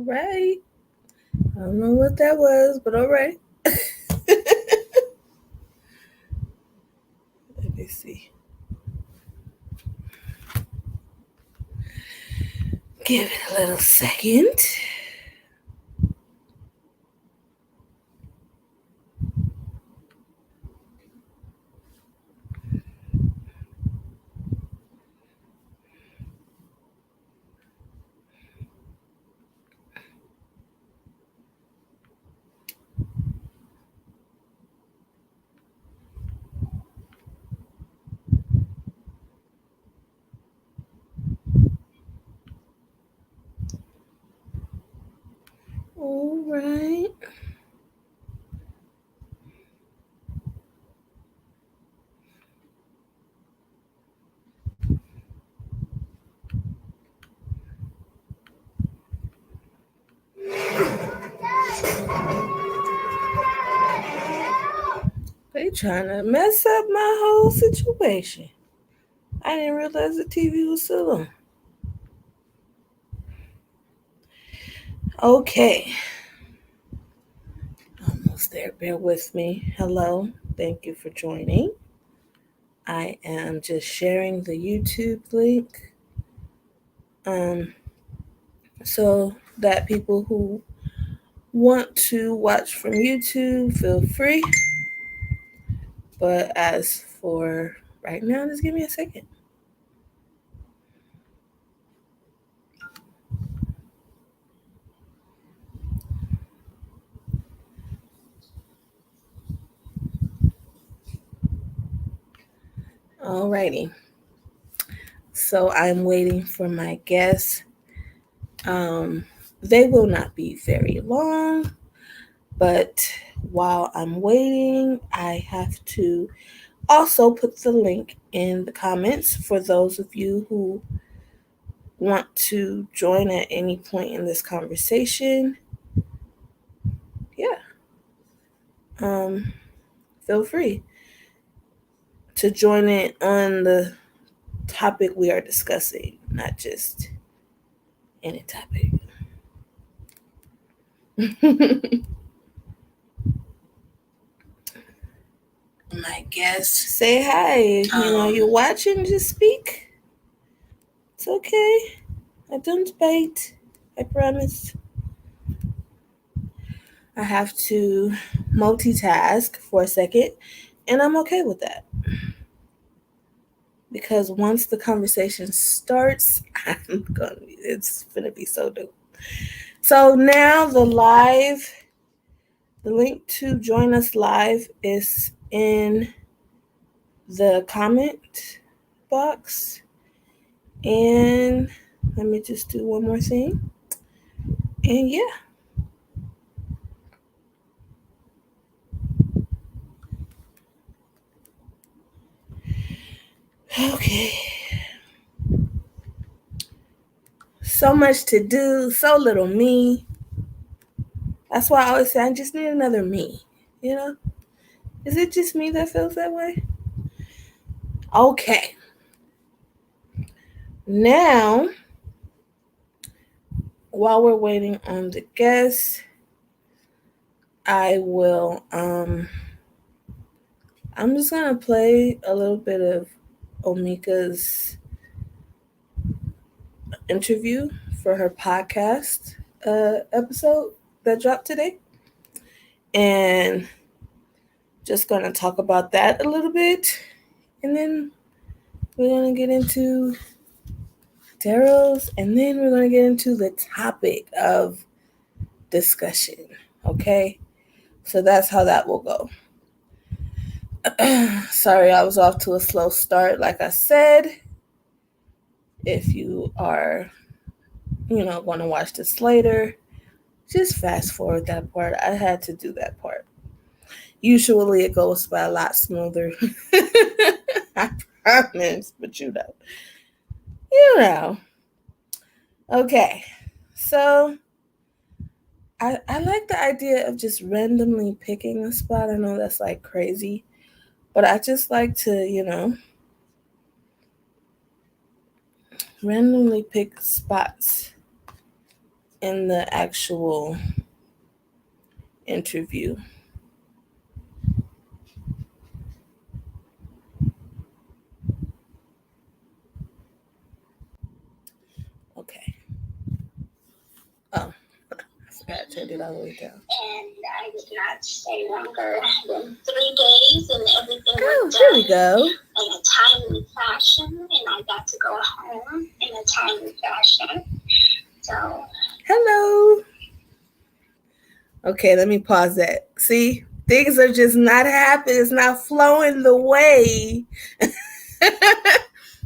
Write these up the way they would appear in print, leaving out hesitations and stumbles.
right. I don't know what that was, but all right. Let me see. Give it a little second. All right. They trying to mess up my whole situation. I didn't realize the TV was still on. Okay. Almost there. Bear with me. Hello. Thank you for joining. I am just sharing the YouTube link. So that people who want to watch from YouTube, feel free. But as for right now, just give me a second. Alrighty. So I'm waiting for my guests. They will not be very long, but while I'm waiting, I have to also put the link in the comments for those of you who want to join at any point in this conversation. Yeah. Feel free to join in on the topic we are discussing, not just any topic. My guest, say hi. You're watching, just speak. It's okay. I don't bite. I promise. I have to multitask for a second, and I'm okay with that. Because once the conversation starts, it's gonna be so dope. So now the link to join us live is in the comment box. And let me just do one more thing. And yeah. Okay. So much to do, so little me. That's why I always say I just need another me. Is it just me that feels that way? Okay. Now, while we're waiting on the guests, I will I'm just gonna play a little bit of Omika's interview for her podcast episode that dropped today. And just gonna talk about that a little bit. And then we're gonna get into Daryl's, and then we're gonna get into the topic of discussion. Okay? So that's how that will go. Sorry, I was off to a slow start, like I said. If you are, going to watch this later, just fast forward that part. I had to do that part. Usually it goes by a lot smoother. I promise, but you know. Okay, so I like the idea of just randomly picking a spot. I know that's like crazy, but I just like to, randomly pick spots in the actual interview. Okay. Oh, I forgot to turn it all the way down. And I did not stay longer than 3 days, and everything was done. Here we go. In a timely fashion, and I got to go home in a timely fashion. So, hello. Okay, let me pause that. See, things are just not happening. It's not flowing the way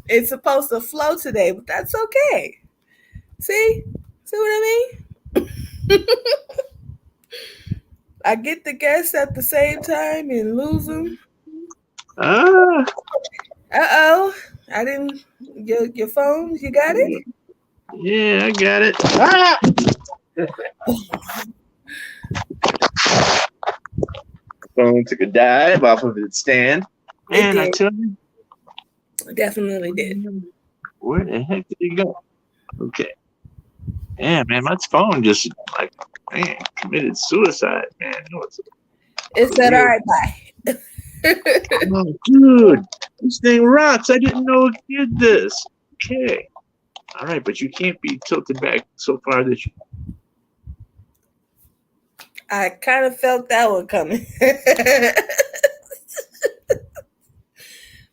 it's supposed to flow today, but that's okay. See what I mean? I get the guests at the same time and lose them. Uh-oh. I didn't. Your phone, you got it? Yeah, I got it. Phone took a dive off of its stand. Man, I tell you. It definitely did. Where the heck did it go? Okay. Yeah, man, my phone just committed suicide, man. It said, all right, bye. Oh, dude, this thing rocks. I didn't know it did this. Okay. All right, but you can't be tilted back so far that you... I kind of felt that one coming.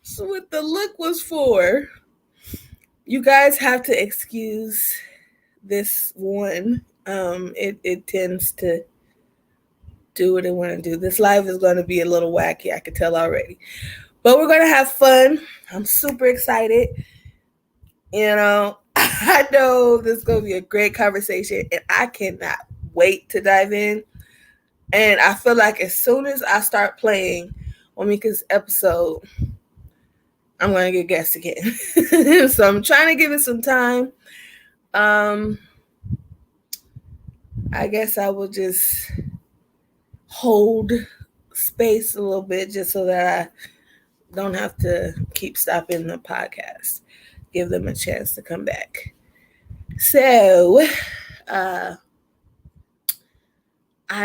So what the look was for, you guys have to excuse this one. It tends to do what it want to do. This live is going to be a little wacky, I can tell already. But we're going to have fun. I'm super excited. You know, I know this is going to be a great conversation, and I cannot wait to dive in. And I feel like as soon as I start playing Omika's episode, I'm going to get guests again. So I'm trying to give it some time. I guess I will just hold space a little bit just so that I don't have to keep stopping the podcast. Give them a chance to come back. So, I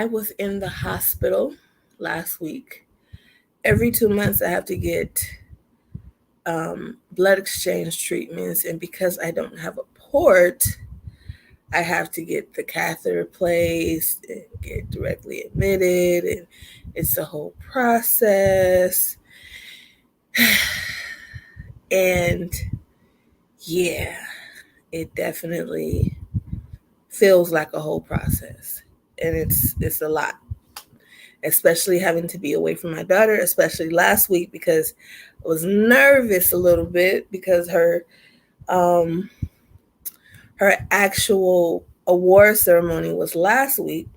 was in the hospital last week. Every 2 months, I have to get blood exchange treatments, and because I don't have a port, I have to get the catheter placed and get directly admitted, and it's a whole process. And yeah, it definitely feels like a whole process, and it's a lot, especially having to be away from my daughter, especially last week because I was nervous a little bit because her actual award ceremony was last week,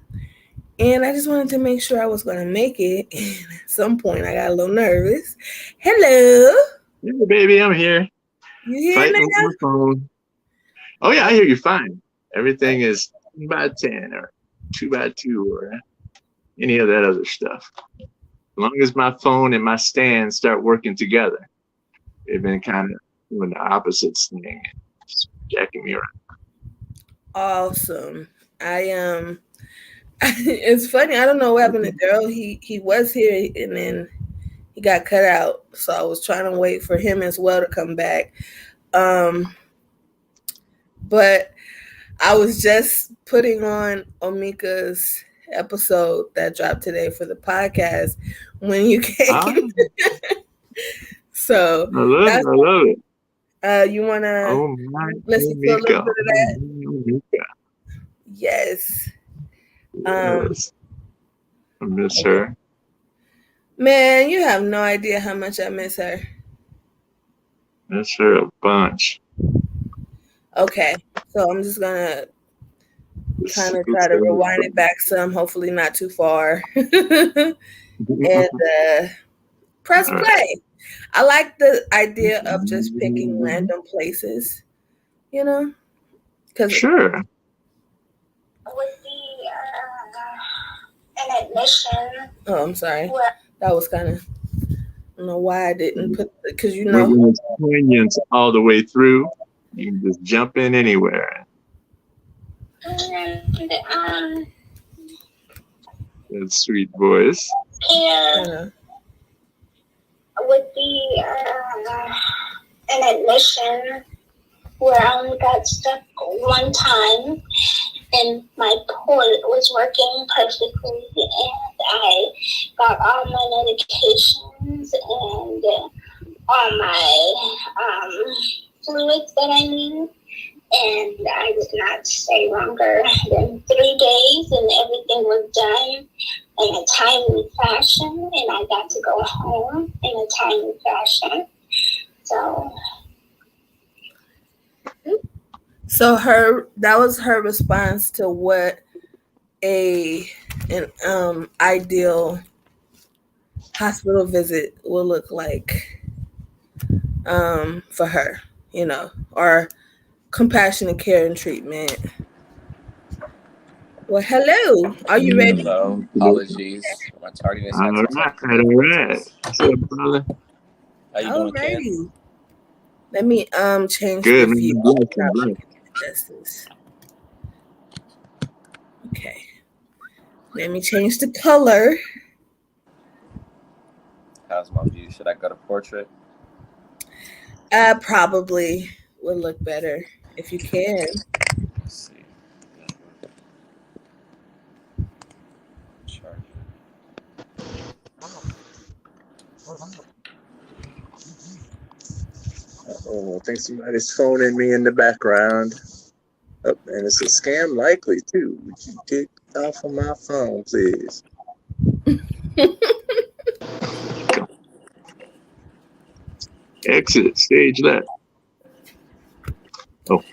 and I just wanted to make sure I was going to make it. And at some point, I got a little nervous. Hello. Hey, baby, I'm here. You hear fighting now? With my phone. Oh, yeah, I hear you fine. Everything is 10x10 or 2x2 or any of that other stuff. As long as my phone and my stand start working together, they've been kind of doing the opposites thing and just jacking me around. Awesome. It's funny. I don't know what happened to Daryl. He was here and then he got cut out. So I was trying to wait for him as well to come back. But I was just putting on Omika's episode that dropped today for the podcast when you came. So I love it. You want to listen to a little bit of that? Yes. Yes. I miss her. Man, you have no idea how much I miss her. Miss her a bunch. Okay, so I'm just gonna kind of try to rewind it back some, hopefully not too far, and press play. I like the idea of just picking random places, you know, because sure. Would be an admission. Oh, I'm sorry. That was kind of. I don't know why I didn't put because you know when it's poignant all the way through. You can just jump in anywhere. And That sweet voice. here would be an admission where I only got stuck one time, and my port was working perfectly, and I got all my medications and all my fluids that I need. And I did not stay longer than 3 days, and everything was done in a timely fashion, and I got to go home in a timely fashion. So that was her response to what an ideal hospital visit will look like for her, or compassionate care and treatment. Well, hello. Are you ready? Hello. Apologies for my tardiness. Had All some right, technical all right. difficulties. What's up, brother? How you doing, Ken? Alrighty. Let me change the Good, view. man. Blessing, blessing. This. Okay. Let me change the color. How's my view? Should I go to portrait? Probably would look better if you can. Let's see. Chart. Oh, I think somebody's phoning me in the background. Oh, and it's a scam likely, too. Would you take off of my phone, please? Exit, stage left. Oh,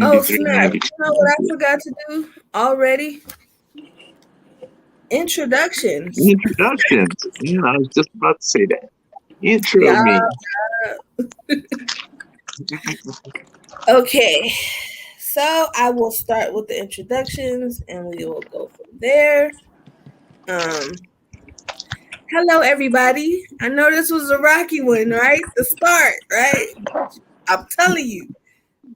Oh 93, snap! 92. You know what I forgot to do already? Introductions. Introductions. Man, I was just about to say that. Intro Yeah. me. Okay. So I will start with the introductions, and we will go from there. Um. Hello, everybody. I know this was a rocky one, right? The start, right? I'm telling you,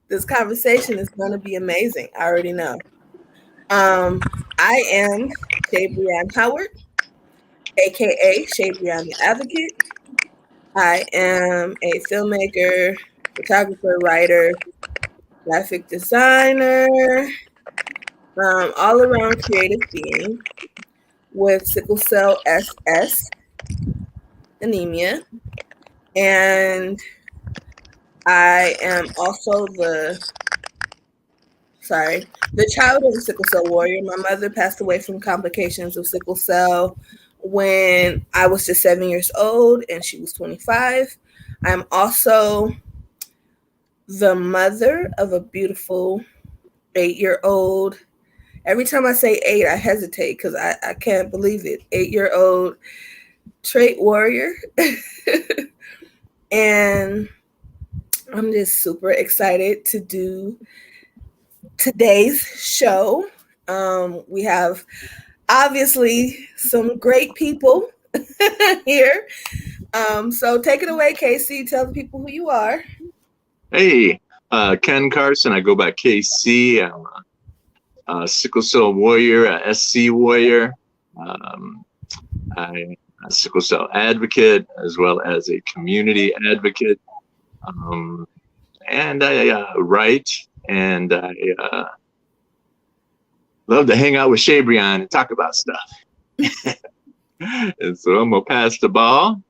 this conversation is going to be amazing. I already know. I am Shabreon Howard, aka Shabreon The Advocate. I am a filmmaker, photographer, writer, graphic designer, all around creative being with sickle cell SS anemia. And I am also the child of a sickle cell warrior. My mother passed away from complications of sickle cell when I was just 7 years old and she was 25. I'm also the mother of a beautiful 8-year-old. Every time I say 8, I hesitate because I can't believe it. 8-year-old trait warrior. And I'm just super excited to do today's show. We have obviously some great people here. So take it away, Casey. Tell the people who you are. Hey, Ken Carson. I go by KC. I'm a sickle cell warrior, a SC warrior. Um, I'm a sickle cell advocate as well as a community advocate. Um, and I write, and I love to hang out with Shabreon and talk about stuff. And so I'm going to pass the ball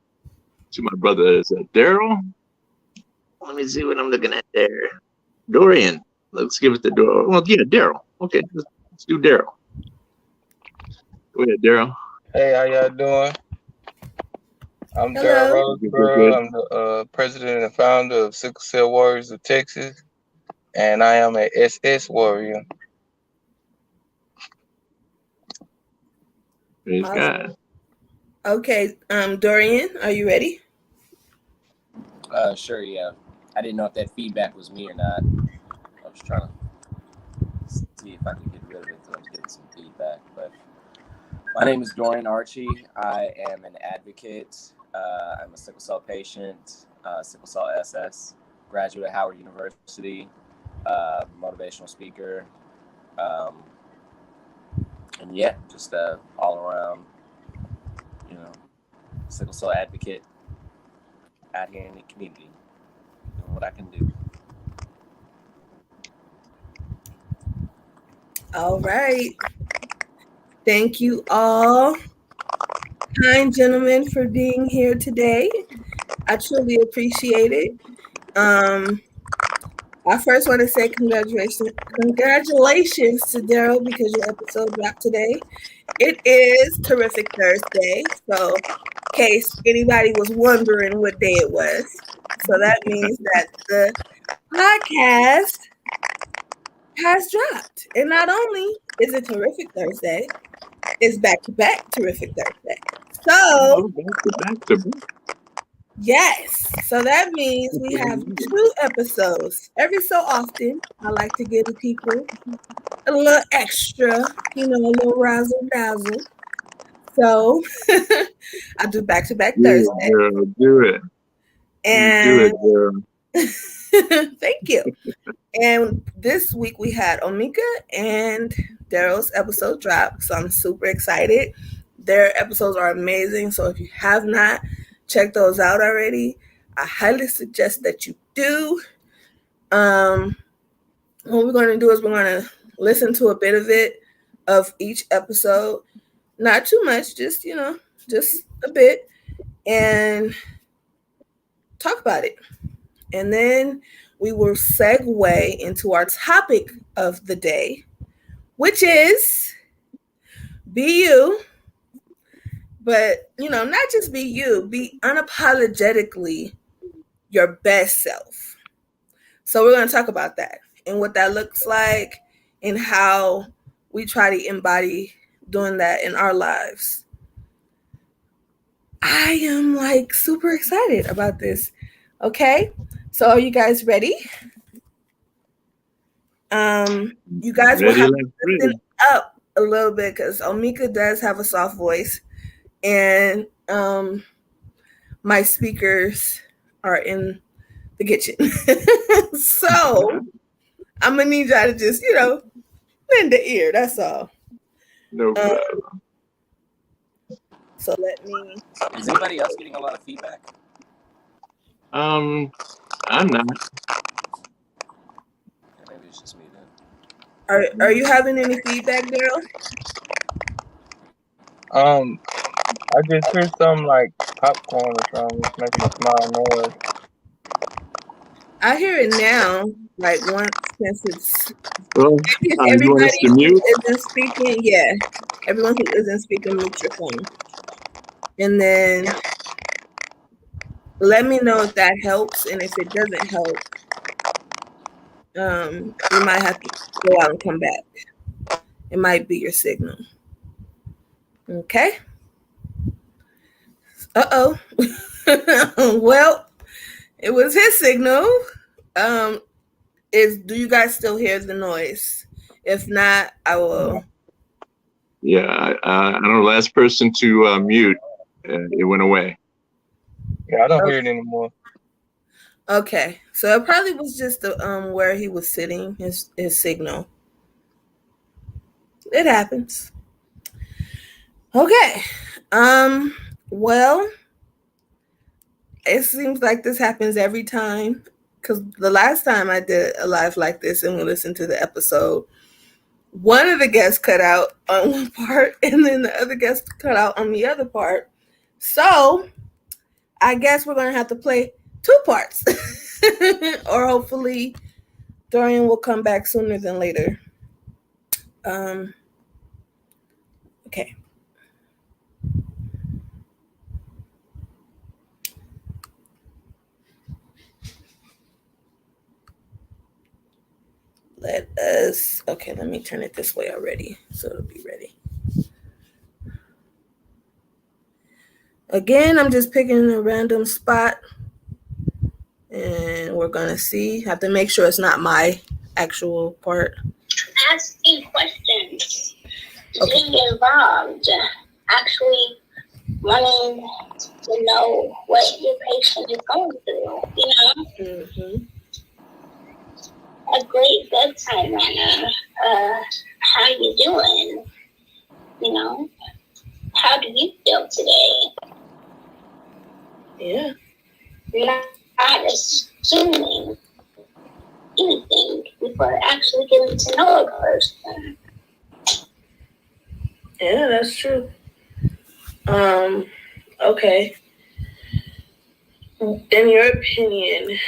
to my brother, Daryl. Let me see what I'm looking at there. Dorian. Let's give it to Daryl. Well, yeah, Daryl. Okay, let's do Daryl. Go ahead, Daryl. Hey, how y'all doing? I'm Daryl Hello. Roseborough. I'm the president and founder of Sickle Cell Warriors of Texas, and I am a SS warrior. Praise Awesome. God. Okay, Dorian, are you ready? Sure, yeah. I didn't know if that feedback was me or not. I was trying to see if I could get rid of it so I was getting some feedback. But my name is Dorian Archie. I am an advocate. I'm a sickle cell patient, sickle cell SS, graduate of Howard University, motivational speaker. And yeah, just all around, sickle cell advocate out here in the community, doing what I can do. All right. Thank you all, kind gentlemen, for being here today. I truly appreciate it. I first want to say congratulations to Daryl because your episode dropped today. It is Terrific Thursday, so in case anybody was wondering what day it was. So that means that the podcast has dropped. And not only is it Terrific Thursday, it's back-to-back Terrific Thursday. So, yes. So that means we have 2 episodes. Every so often, I like to give the people a little extra, a little razzle-dazzle. So I do back-to-back Thursday. Girl, do it. And do it, girl. Thank you. And this week we had Omika and Daryl's episode drop. So I'm super excited. Their episodes are amazing. So if you have not checked those out already, I highly suggest that you do. What we're going to do is we're going to listen to a bit of it, of each episode. Not too much, just a bit, and talk about it. And then we will segue into our topic of the day, which is be you, but, not just be you, be unapologetically your best self. So we're going to talk about that and what that looks like and how we try to embody doing that in our lives. I am super excited about this. Okay, so are you guys ready? You guys will have to listen up a little bit because Omika does have a soft voice, and my speakers are in the kitchen. So I'm gonna need y'all to just, lend the ear. That's all. No problem. So let me. Is anybody else getting a lot of feedback? I'm not. Maybe it's just me then. Are you having any feedback, Daryl? I just hear some like popcorn or something. It's making a small noise. I hear it now. Since it's everybody who isn't speaking, yeah. Everyone who isn't speaking, mute your phone. And then let me know if that helps, and if it doesn't help, you might have to go out and come back. It might be your signal. Okay. Uh-oh. Well, it was his signal. Do you guys still hear the noise? If not, I will. Yeah, I don't know. Last person to mute, it went away. Yeah, I don't hear it anymore. Okay, so it probably was just the where he was sitting, his signal. It happens. Okay. Well, it seems like this happens every time, because the last time I did a live like this and we listened to the episode, one of the guests cut out on one part and then the other guest cut out on the other part. So I guess we're going to have to play 2 parts. Or hopefully Dorian will come back sooner than later. Okay. Let me turn it this way already so it'll be ready. Again, I'm just picking a random spot and we're gonna see. Have to make sure it's not my actual part. Asking questions, being involved, actually wanting to know what your patient is going through, Mm-hmm. A great bedside manner, how you doing? You know, how do you feel today? Yeah. Not assuming anything before actually getting to know a person. Yeah, that's true. Okay. In your opinion,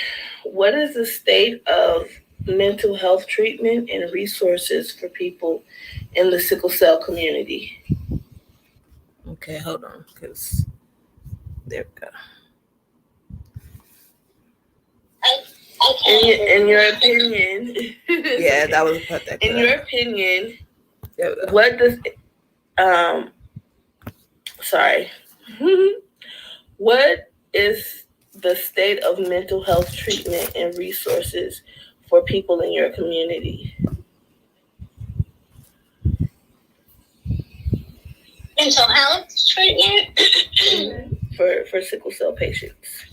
what is the state of mental health treatment and resources for people in the sickle cell community? Okay, hold on, because there we go. I can't. In your opinion, yeah, that was put that. In your opinion, what does sorry, what is the state of mental health treatment and resources for people in your community? Mental health treatment for sickle cell patients.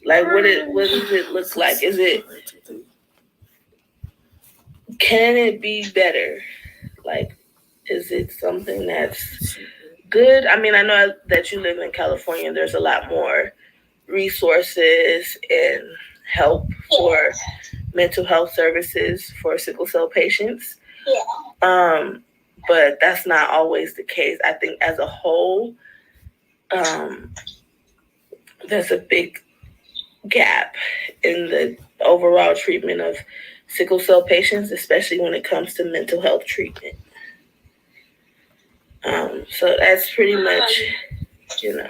Like what does it look like? Is it, can it be better? Like, is it something that's good? I mean, I know that you live in California. There's a lot more resources and help for mental health services for sickle cell patients. Yeah. But that's not always the case. I think as a whole, there's a big gap in the overall treatment of sickle cell patients, especially when it comes to mental health treatment. So that's pretty much, the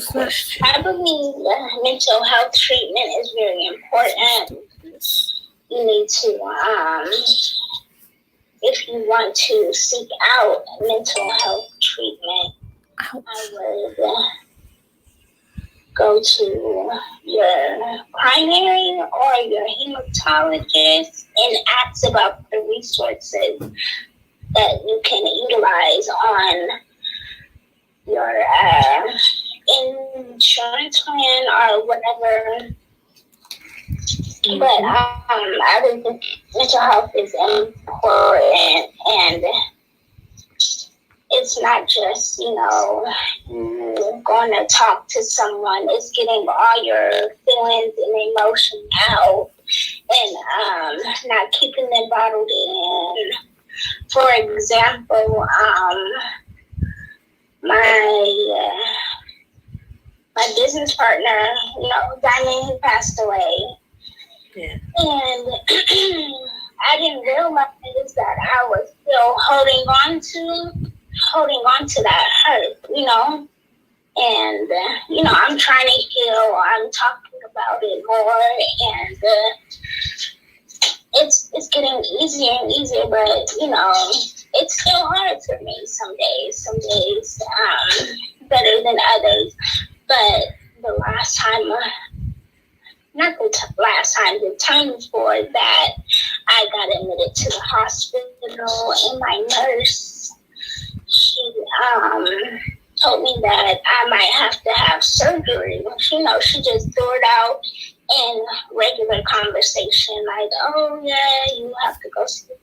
question. I believe mental health treatment is very important. You need to, if you want to seek out mental health treatment, I would go to your primary or your hematologist and ask about the resources that you can utilize on your insurance plan or whatever. But I think mental health is important, and it's not just, going to talk to someone. It's getting all your feelings and emotions out and not keeping them bottled in. For example, my business partner, Diamond, he passed away. Yeah. And I didn't realize that I was still holding on to that hurt, and, I'm trying to heal. I'm talking about it more, and it's getting easier and easier, but, it's still hard for me some days better than others. But the last time, not the last time, the time before that, I got admitted to the hospital, and my nurse, she told me that I might have to have surgery. She just threw it out in regular conversation, like, oh yeah, you have to go see the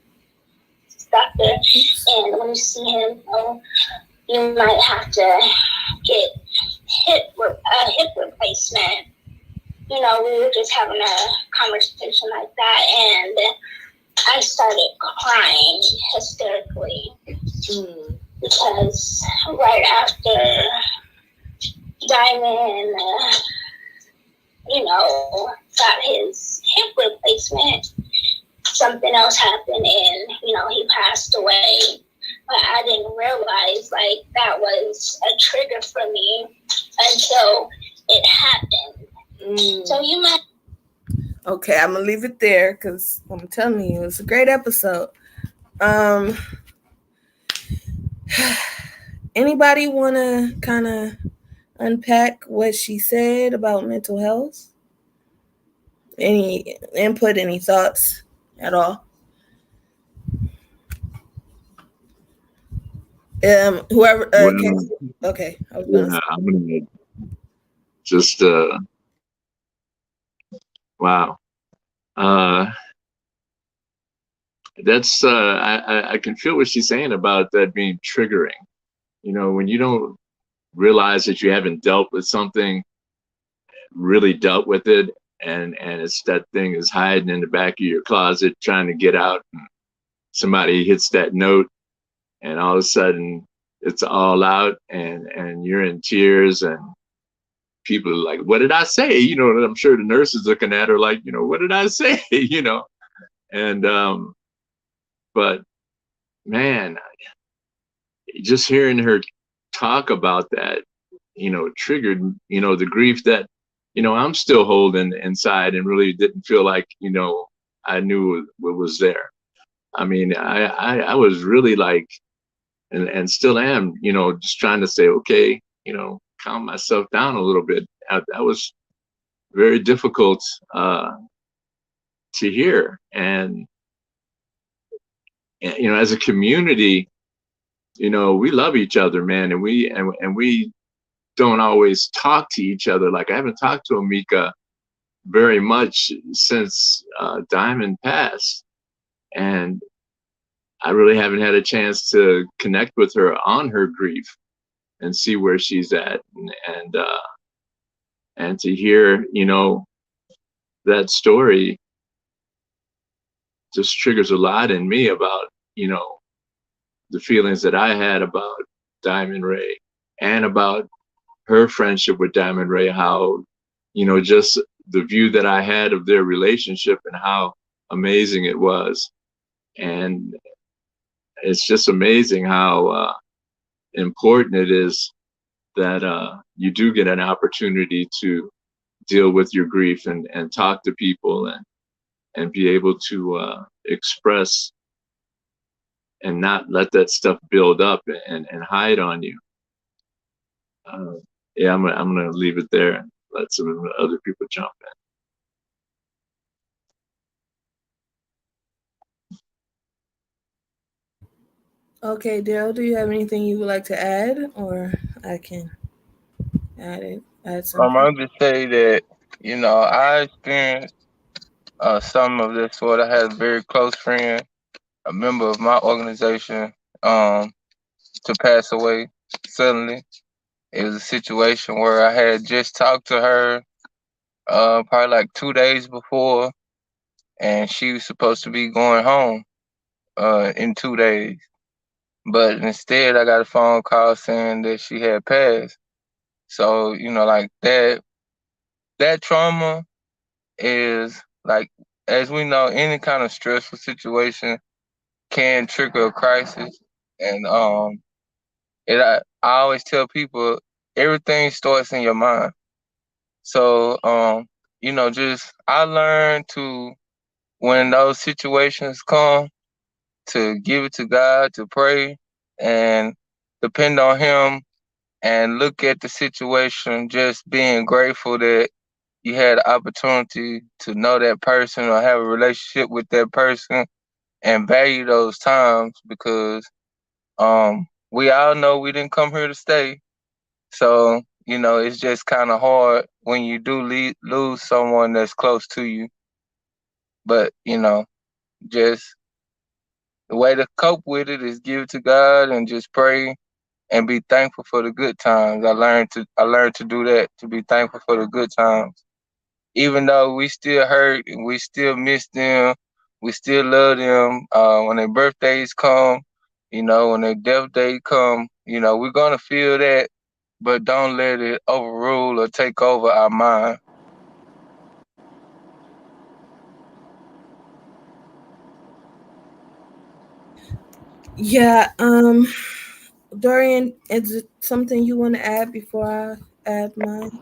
doctor, and when you see him, you might have to get a hip replacement. We were just having a conversation like that, and I started crying hysterically because right after Diamond, got his hip replacement, something else happened, and he passed away. But I didn't realize that was a trigger for me until it happened. So you might. Okay, I'm gonna leave it there because I'm telling you, it's a great episode. Anybody want to kind of unpack what she said about mental health? Any input, any thoughts at all? Whoever. Okay. I'm gonna just wow. that's I can feel what she's saying about that being triggering. You know, when you don't realize that you haven't dealt with something, really dealt with it, and it's that thing is hiding in the back of your closet trying to get out. And somebody hits that note, and all of a sudden it's all out, and you're in tears, and people are like, "What did I say?" You know, and I'm sure the nurse is looking at her like, you know, "What did I say?" You know, and but man, just hearing her talk about that, you know, triggered, you know, the grief that, you know, I'm still holding inside and really didn't feel like, you know, I knew what was there. I mean, I was really like, and still am, you know, just trying to say, okay, you know, calm myself down a little bit. That was very difficult to hear. And, you know, as a community, you know, we love each other, man. And we don't always talk to each other. Like I haven't talked to Amika very much since Diamond passed, and I really haven't had a chance to connect with her on her grief and see where she's at, and to hear, you know, that story just triggers a lot in me about, you know, the feelings that I had about Diamond Ray and about her friendship with Diamond Ray, how, you know, just the view that I had of their relationship and how amazing it was. And it's just amazing how important it is that you do get an opportunity to deal with your grief and talk to people and be able to express and not let that stuff build up and hide on you. Uh, yeah, I'm gonna leave it there and let some other people jump in. Okay, Daryl, do you have anything you would like to add, or I can add something? I'll just say that, you know, I experienced some of this sort. I had a very close friend, a member of my organization, um, to pass away suddenly. It was a situation where I had just talked to her probably like 2 days before, and she was supposed to be going home in 2 days. But instead, I got a phone call saying that she had passed. So, you know, like that trauma is like, as we know, any kind of stressful situation can trigger a crisis. And I always tell people everything starts in your mind. So you know, just I learned to, when those situations come, to give it to God, to pray and depend on Him, and look at the situation just being grateful that you had the opportunity to know that person or have a relationship with that person, and value those times, because we all know we didn't come here to stay. So, you know, it's just kind of hard when you do lose someone that's close to you. But, you know, just the way to cope with it is give it to God and just pray and be thankful for the good times. I learned to do that, to be thankful for the good times. Even though we still hurt and we still miss them, we still love them. When their birthdays come, you know, when their death day come, you know, we're gonna feel that, but don't let it overrule or take over our mind. Yeah, Dorian, is it something you want to add before I add mine?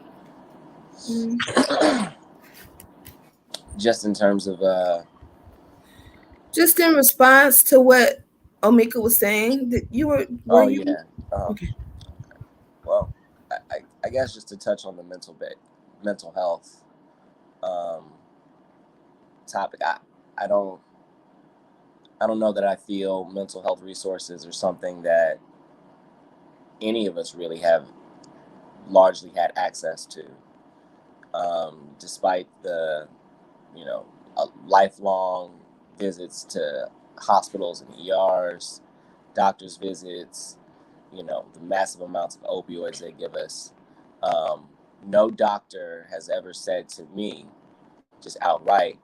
Mm. Just in terms of Just in response to what Omika was saying, that you were oh you yeah, um, okay? well, I guess just to touch on the mental health um, topic, I don't I don't know that I feel mental health resources are something that any of us really have largely had access to, despite the, you know, lifelong visits to hospitals and ERs, doctor's visits, the massive amounts of opioids they give us. No doctor has ever said to me, just outright,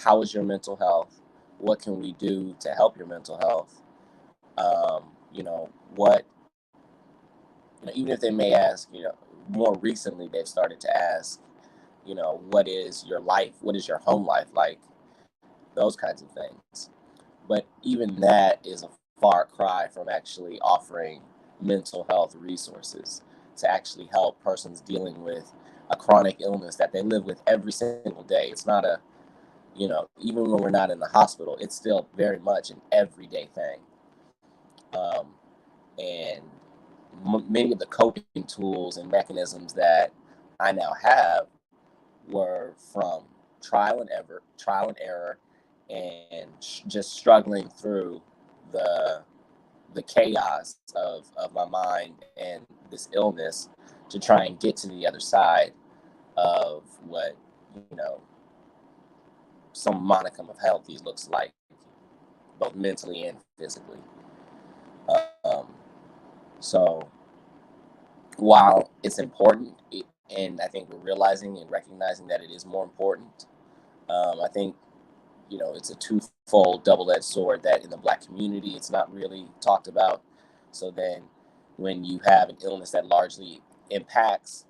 how is your mental health? What can we do to help your mental health? What, even if they may ask, more recently they've started to ask, what is your life? What is your home life like? Those kinds of things. But even that is a far cry from actually offering mental health resources to actually help persons dealing with a chronic illness that they live with every single day. It's not a, even when we're not in the hospital, it's still very much an everyday thing. And many of the coping tools and mechanisms that I now have were from trial and error, and just struggling through the chaos of my mind and this illness to try and get to the other side of what some monicum of healthy looks like, both mentally and physically. So while it's important, and I think we're realizing and recognizing that it is more important, I think it's a twofold double-edged sword that in the Black community it's not really talked about. So then when you have an illness that largely impacts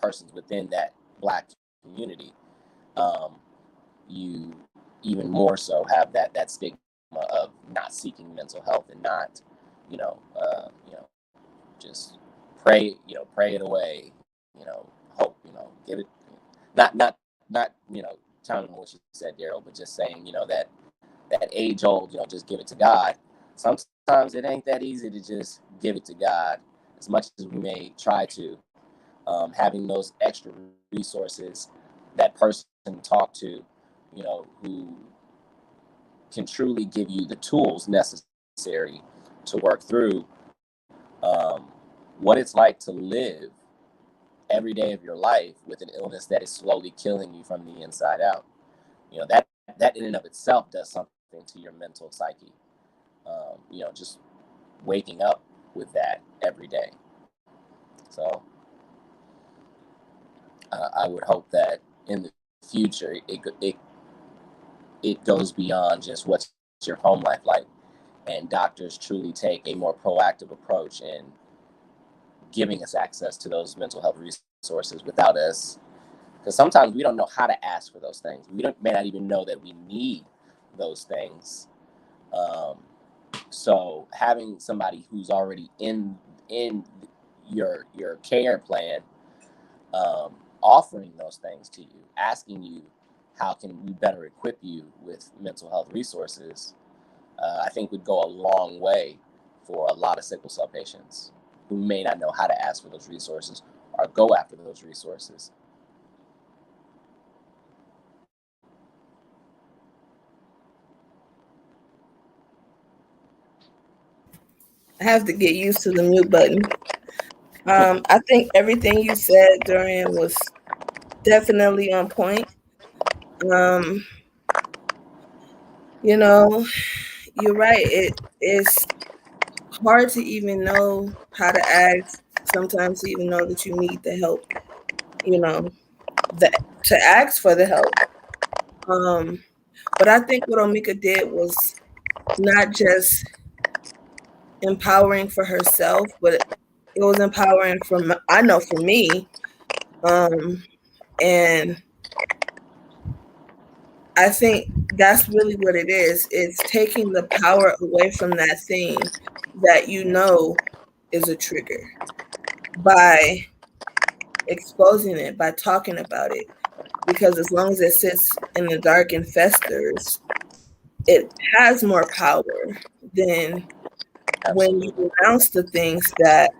persons within that Black community, you even more so have that stigma of not seeking mental health and not just pray it away, hope, give it, not telling them what you said, Daryl, but just saying, that age old, just give it to God. Sometimes it ain't that easy to just give it to God, as much as we may try to. Having those extra resources, that person to talk to, who can truly give you the tools necessary to work through what it's like to live every day of your life with an illness that is slowly killing you from the inside out. That in and of itself does something to your mental psyche. Just waking up with that every day. So I would hope that in the future it goes beyond just what's your home life like, and doctors truly take a more proactive approach in giving us access to those mental health resources without us, because sometimes we don't know how to ask for those things. We may not even know that we need those things. So having somebody who's already in your care plan, offering those things to you, asking you how can we better equip you with mental health resources, I think would go a long way for a lot of sickle cell patients who may not know how to ask for those resources or go after those resources. I have to get used to the mute button. I think everything you said, Dorian, was definitely on point. You're right. It is hard to even know how to ask, sometimes to even know that you need the help, to ask for the help. But I think what Omika did was not just empowering for herself, but it was empowering I know for me. And I think that's really what it is. It's taking the power away from that thing that is a trigger by exposing it, by talking about it. Because as long as it sits in the dark and festers, it has more power than when you announce the things that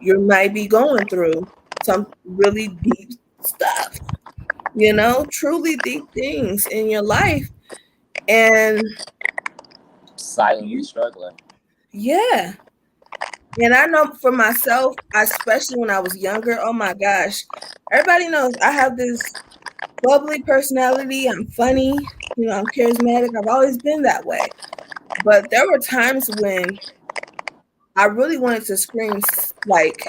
you might be going through, some really deep stuff, truly deep things in your life. And silently struggling. Yeah. And I know for myself, especially when I was younger, oh my gosh, everybody knows I have this bubbly personality. I'm funny. I'm charismatic. I've always been that way. But there were times when I really wanted to scream, like,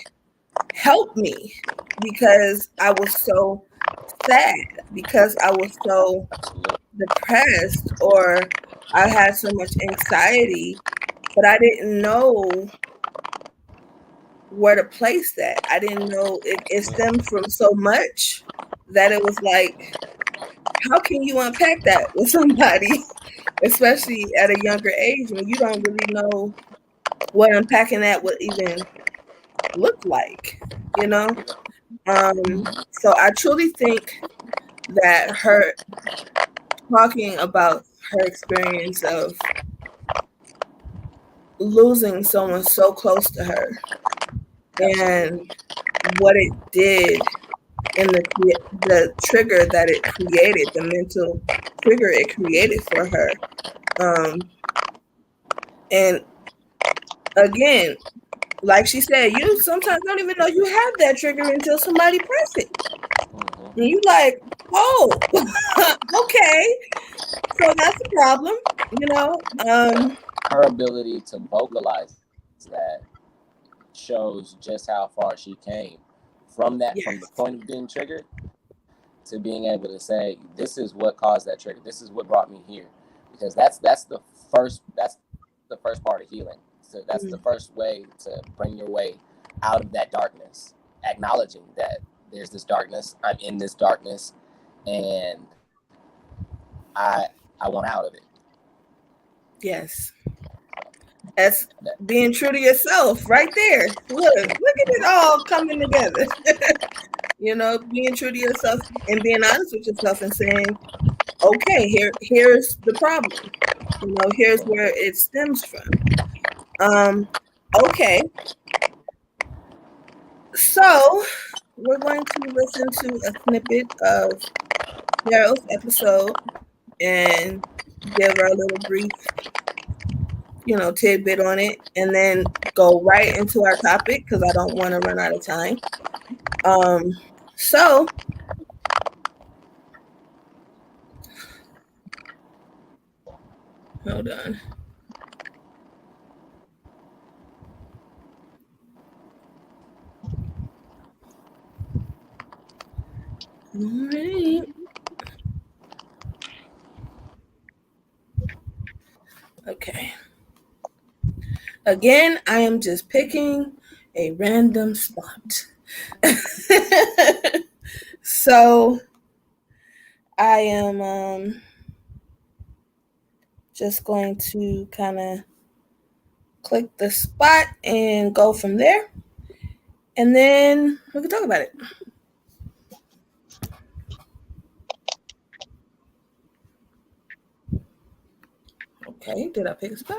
help me, because I was so sad, because I was so depressed, or I had so much anxiety, but I didn't know where to place that. I didn't know it stemmed from so much that it was like, how can you unpack that with somebody, especially at a younger age when you don't really know what unpacking that would even look like, you know? So I truly think that her talking about her experience of losing someone so close to her and what it did, and the trigger that it created, the mental trigger it created for her. And again, like she said, you sometimes don't even know you have that trigger until somebody press it. And you like, oh, okay. So that's a problem, Her ability to vocalize that shows just how far she came from that, yes. from the point of being triggered to being able to say, this is what caused that trigger. This is what brought me here. Because that's the first part of healing. So that's the first way to bring your way out of that darkness, acknowledging that there's this darkness, I'm in this darkness, and I want out of it. Yes. That's being true to yourself right there. Look at it all coming together. Being true to yourself and being honest with yourself and saying, okay, here's the problem. Here's where it stems from. Okay. So we're going to listen to a snippet of Cheryl's episode and give her a little brief, tidbit on it, and then go right into our topic because I don't want to run out of time. So hold on. All right. Okay. Again, I am just picking a random spot. So I am just going to kind of click the spot and go from there. And then we can talk about it. Okay, did I pick a spot?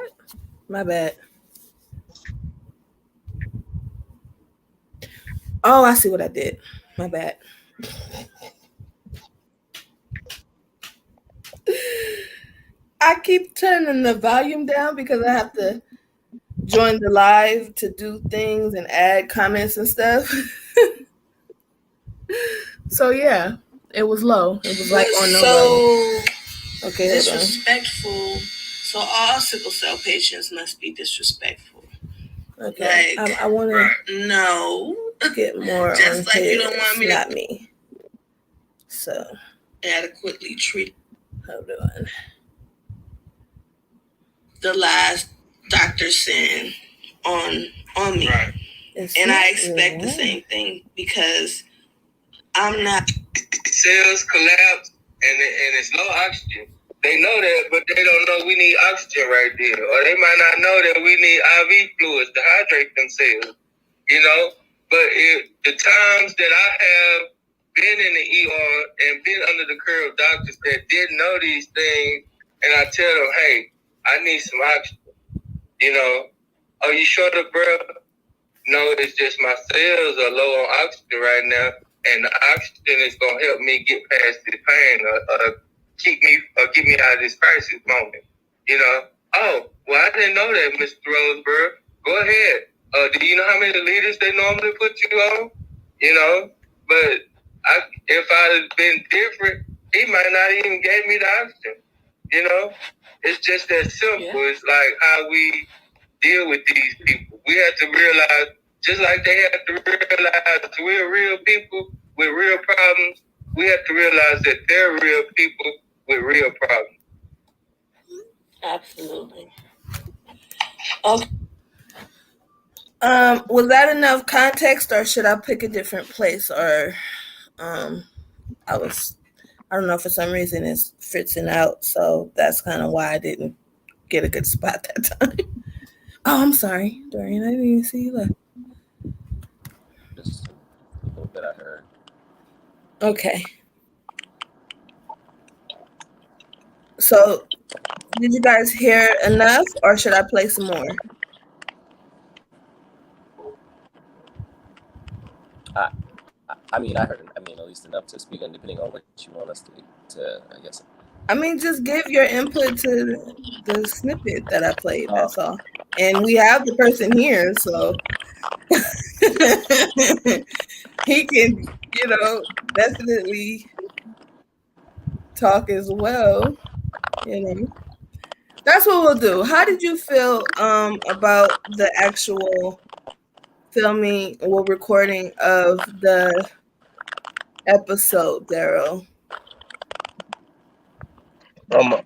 My bad. Oh, I see what I did. My bad. I keep turning the volume down because I have to join the live to do things and add comments and stuff. So yeah, it was low. It was like on no level. Okay, disrespectful. So all sickle cell patients must be disrespectful. Okay, like, I want to get more just on like his, you don't want me not to me. So adequately treat. Hold on. The last Dr. Sin on me, right. And I expect the same thing because I'm not. Cells collapse and it's low oxygen. They know that, but they don't know we need oxygen right there, or they might not know that we need IV fluids to hydrate themselves. But the times that I have been in the ER and been under the care of doctors that didn't know these things, and I tell them, hey, I need some oxygen. Are you short of breath? No, it's just my cells are low on oxygen right now, and the oxygen is gonna help me get past the pain or get me out of this crisis moment. Oh, well, I didn't know that, Mr. Roseberg. Go ahead. Do you know how many liters they normally put you on? But if I had been different, He might not even gave me the option. You know, it's just that simple. Yeah. It's like how we deal with these people. We have to realize, just like they have to realize we're real people with real problems, we have to realize that they're real people with real problems. Absolutely. Okay. Was that enough context, or should I pick a different place? Or, I don't know, for some reason it's fritzing out, so that's kind of why I didn't get a good spot that time. Oh, I'm sorry, Dorian. I didn't even see you left. Just a little bit I heard. Okay. So, did you guys hear enough, or should I play some more? I mean, I heard. I mean, at least enough to speak on, depending on what you want us to I guess. I mean, just give your input to the snippet that I played. That's all. And we have the person here, so he can, definitely talk as well. That's what we'll do. How did you feel about the actual filming or recording of the episode, Daryl?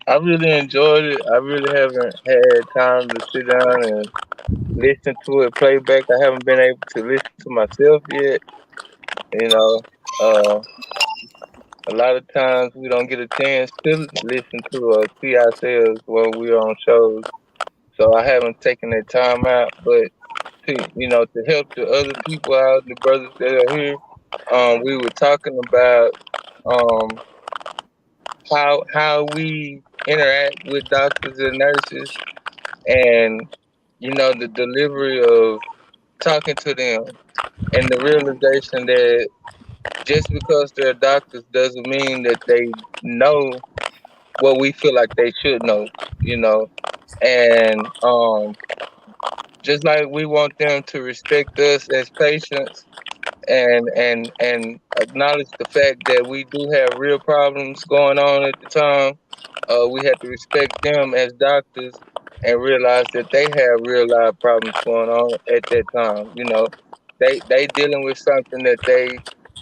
I really enjoyed it. I really haven't had time to sit down and listen to it playback. I haven't been able to listen to myself yet. You know, a lot of times we don't get a chance to listen to or see ourselves when we're on shows. So I haven't taken that time out, but to help the other people out, the brothers that are here, we were talking about how we interact with doctors and nurses, and the delivery of talking to them, and the realization that just because they're doctors doesn't mean that they know what we feel like they should know, and just like we want them to respect us as patients, and acknowledge the fact that we do have real problems going on at the time. We have to respect them as doctors and realize that they have real life problems going on at that time. They dealing with something that they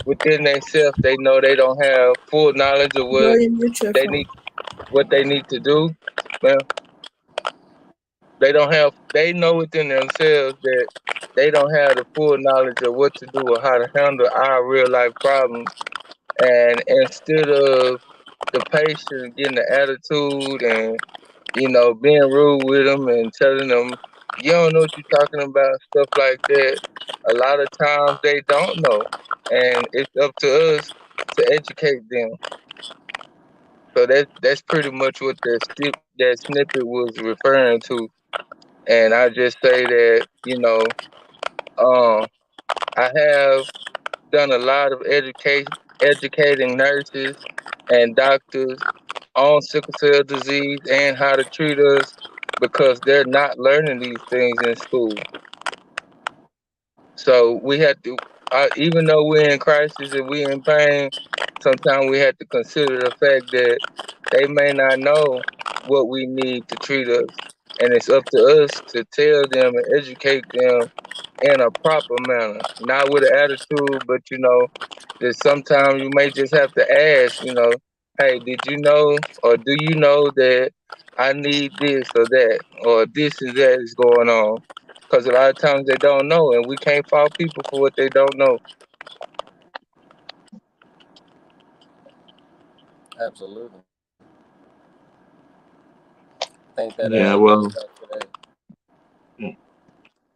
within themselves, they know they don't have full knowledge of Dorian, mute your phone. what they need to do. Well, they know within themselves that they don't have the full knowledge of what to do or how to handle our real life problems. And instead of the patient getting the attitude and being rude with them and telling them you don't know what you're talking about, stuff like that, a lot of times they don't know, and it's up to us to educate them. So that's pretty much what that snippet was referring to. And I just say that I have done a lot of educating nurses and doctors on sickle cell disease and how to treat us, because they're not learning these things in school. So we have to, even though we're in crisis and we're in pain, sometimes we have to consider the fact that they may not know what we need to treat us. And it's up to us to tell them and educate them in a proper manner, not with an attitude, but that sometimes you may just have to ask, hey, did you know, or do you know that I need this or that, or this and that is going on? Because a lot of times they don't know, and we can't fault people for what they don't know. Absolutely. I think that Yeah, well, today.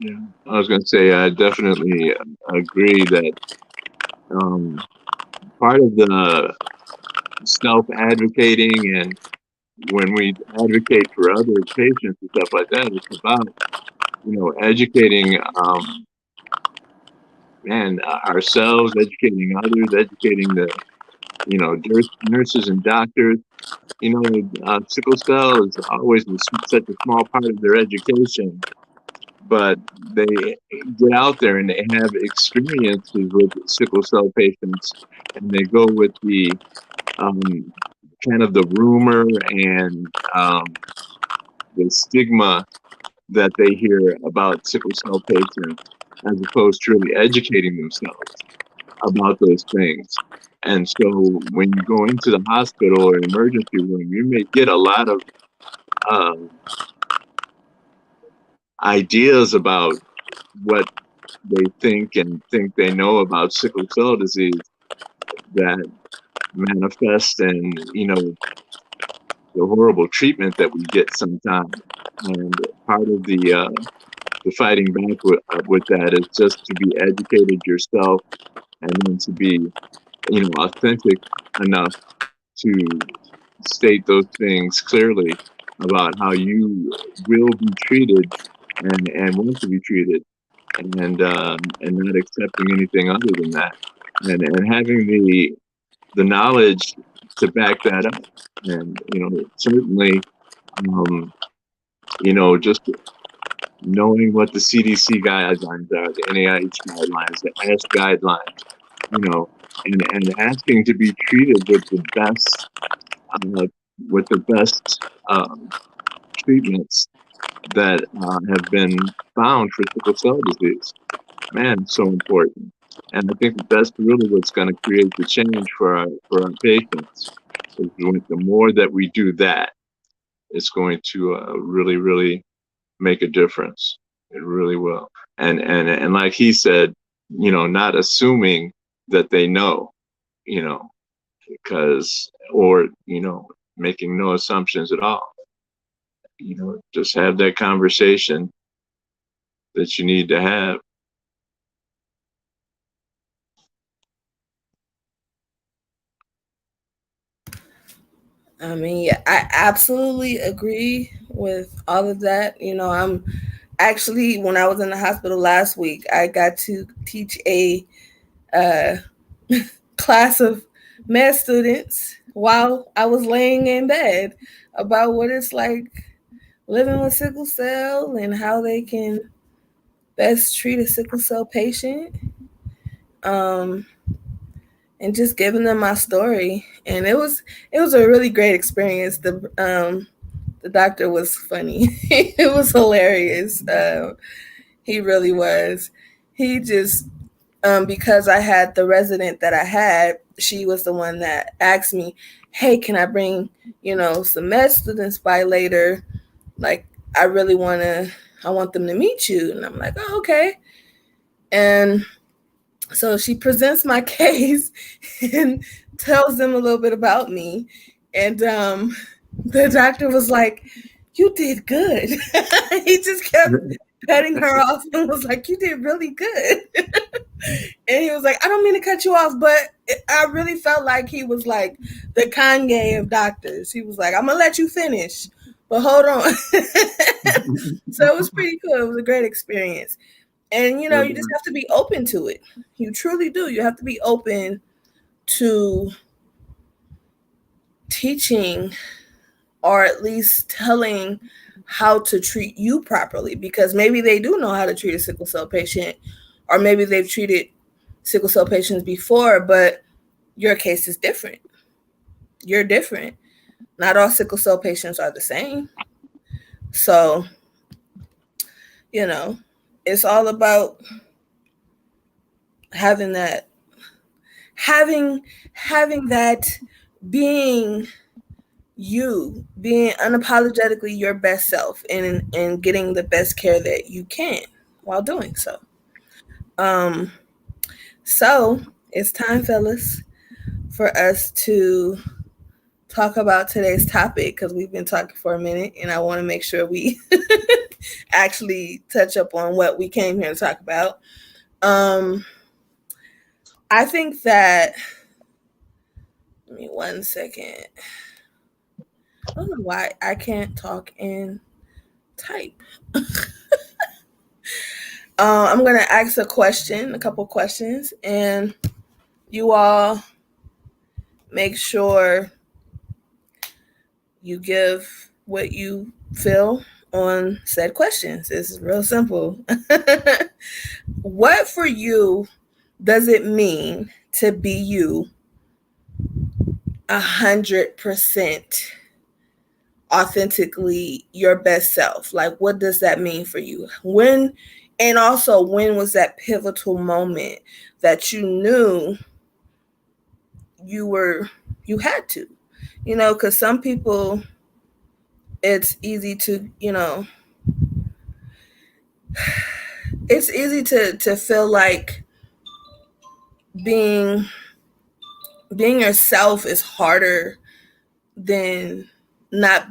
yeah, I was going to say I definitely agree that part of the self-advocating, and when we advocate for other patients and stuff like that, it's about educating ourselves, educating others, educating the nurses and doctors. Sickle cell is always such a small part of their education, but they get out there and they have experiences with sickle cell patients, and they go with the um, kind of the rumor and the stigma that they hear about sickle cell patients, as opposed to really educating themselves about those things. And so when you go into the hospital or emergency room, you may get a lot of um, ideas about what they think they know about sickle cell disease that manifest in, the horrible treatment that we get sometimes. And part of the fighting back with that is just to be educated yourself, and then to be, authentic enough to state those things clearly about how you will be treated and want to be treated, and not accepting anything other than that, and having the knowledge to back that up. And certainly, just knowing what the CDC guidelines are, the NIH guidelines, the ASH guidelines, and asking to be treated with the best uh, treatments that have been found for sickle cell disease. Man, so important. And I think that's really what's going to create the change for our patients. Is the more that we do that, it's going to really, really make a difference. It really will. And like he said, not assuming that they know, because or making no assumptions at all. Just have that conversation that you need to have. I mean, yeah, I absolutely agree with all of that. I'm actually, when I was in the hospital last week, I got to teach a uh, class of med students while I was laying in bed about what it's like living with sickle cell and how they can best treat a sickle cell patient. Um, and just giving them my story, and it was a really great experience. The doctor was funny. It was hilarious. He really was. He just because I had the resident that I had, she was the one that asked me, "Hey, can I bring some med students by later? Like, I really I want them to meet you." And I'm like, "Oh, okay." And so she presents my case and tells them a little bit about me. And the doctor was like, "You did good." He just kept petting her off and was like, "You did really good." And he was like, "I don't mean to cut you off, but I really felt like he was like the Kanye of doctors." He was like, "I'm going to let you finish, but hold on." So it was pretty cool. It was a great experience. And, you just have to be open to it. You truly do. You have to be open to teaching, or at least telling how to treat you properly, because maybe they do know how to treat a sickle cell patient, or maybe they've treated sickle cell patients before, but your case is different. You're different. Not all sickle cell patients are the same. So, it's all about having that having that being you, being unapologetically your best self, and getting the best care that you can while doing so. Um so it's time, fellas, for us to talk about today's topic, because we've been talking for a minute and I want to make sure we actually touch up on what we came here to talk about. I think that, give me 1 second. I don't know why I can't talk and type. I'm going to ask a couple questions, and you all make sure you give what you feel on said questions. It's real simple. What for you does it mean to be you 100% authentically your best self? Like, what does that mean for you? And also, when was that pivotal moment that you knew you had to, because some people, it's easy to, it's easy to feel like being yourself is harder than not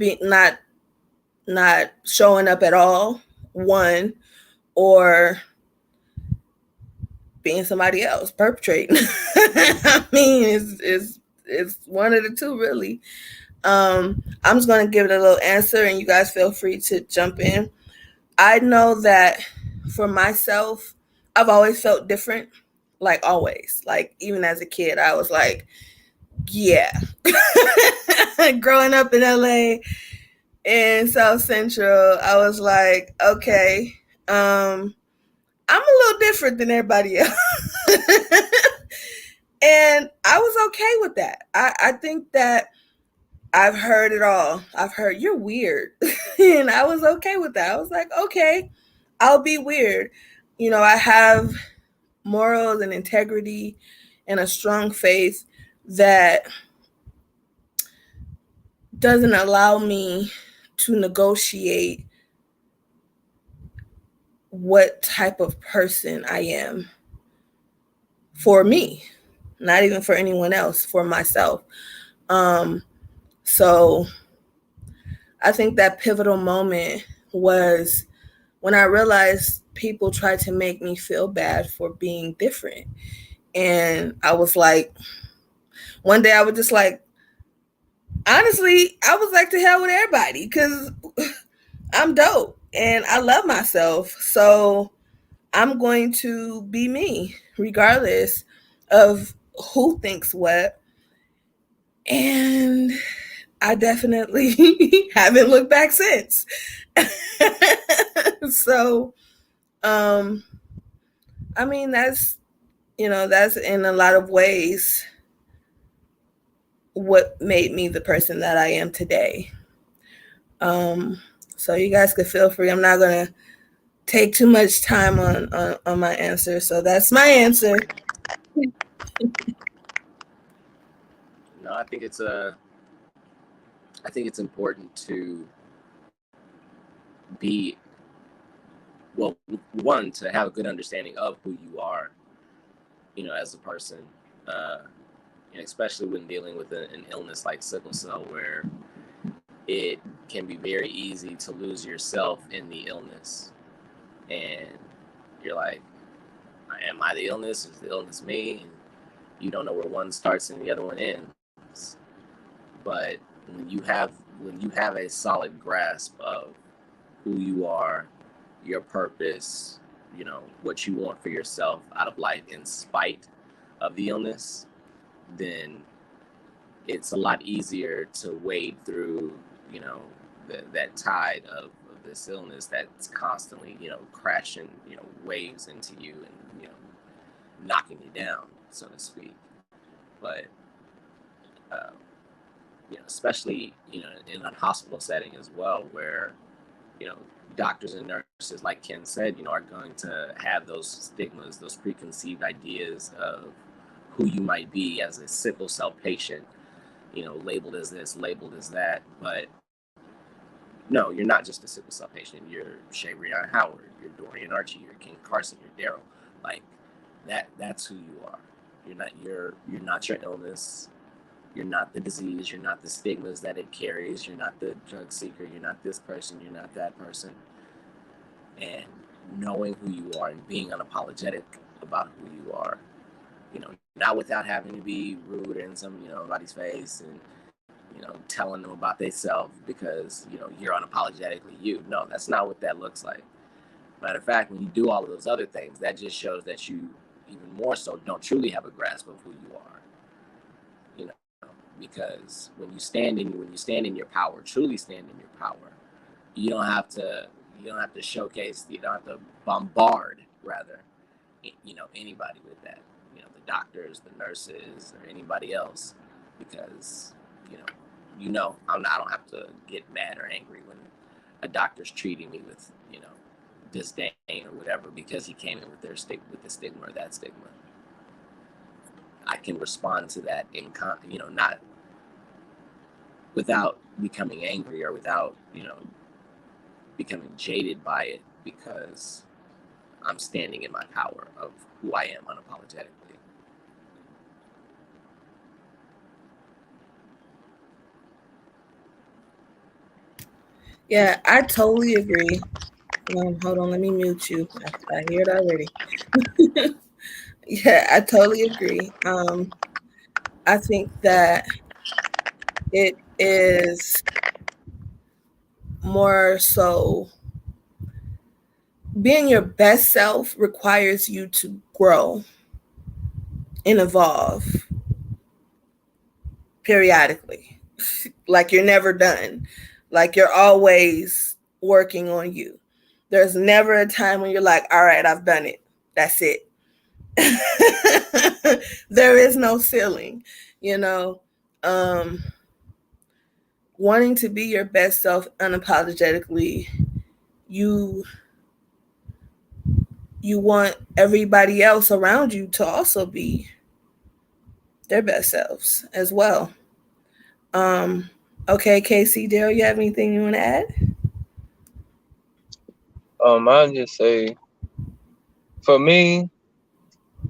showing up at all, one, or being somebody else, perpetrating. I mean, it's one of the two, really. I'm just going to give it a little answer, and you guys feel free to jump in. I know that for myself, I've always felt different, like always. Like, even as a kid, I was like, yeah. Growing up in LA in South Central, I was like, okay, I'm a little different than everybody else. And I was okay with that. I think that I've heard it all. I've heard you're weird. And I was okay with that. I was like, okay, I'll be weird. I have morals and integrity and a strong faith that doesn't allow me to negotiate what type of person I am for me, not even for anyone else, for myself. So I think that pivotal moment was when I realized people tried to make me feel bad for being different. And I was like, one day I was just like, honestly, I was like, to hell with everybody, because I'm dope and I love myself. So I'm going to be me, regardless of who thinks what. And I definitely haven't looked back since. So, I mean, that's in a lot of ways what made me the person that I am today. So you guys could feel free. I'm not gonna take too much time on my answer. So that's my answer. No, I think it's important to be, well, one, to have a good understanding of who you are, as a person, and especially when dealing with an illness like sickle cell, where it can be very easy to lose yourself in the illness. And you're like, am I the illness? Is the illness me? And you don't know where one starts and the other one ends. But when you have a solid grasp of who you are, your purpose, what you want for yourself out of life in spite of the illness, then it's a lot easier to wade through, that tide of this illness that's constantly, crashing, waves into you and, knocking you down, so to speak. But, uh, especially, in a hospital setting as well, where, doctors and nurses, like Ken said, are going to have those stigmas, those preconceived ideas of who you might be as a sickle cell patient, labeled as this, labeled as that. But no, you're not just a sickle cell patient. You're Shabreon Howard, you're Dorian Archie, you're Ken Carson, you're Daryl. Like that's who you are. You're not your illness. You're not the disease. You're not the stigmas that it carries. You're not the drug seeker. You're not this person. You're not that person. And knowing who you are and being unapologetic about who you are, not without having to be rude in somebody's face and, telling them about themselves because, you're unapologetically you. No, that's not what that looks like. Matter of fact, when you do all of those other things, that just shows that you even more so don't truly have a grasp of who you are. Because when you stand in your power, truly stand in your power, you don't have to showcase, you don't have to bombard rather, anybody with that, the doctors, the nurses, or anybody else, because I don't have to get mad or angry when a doctor's treating me with disdain or whatever because he came in with with the stigma or that stigma. I can respond to that not without becoming angry or without becoming jaded by it, because I'm standing in my power of who I am unapologetically. Yeah, I totally agree. Hold on, let me mute you. I hear it already. Yeah, I totally agree. I think that it is more so being your best self requires you to grow and evolve periodically. Like you're never done. Like you're always working on you. There's never a time when you're like, all right, I've done it. That's it. There is no ceiling, you know. Um, Wanting to be your best self unapologetically, you you want everybody else around you to also be their best selves as well. Um, okay, Casey, Daryl, you have anything you want to add? I'll just say, for me,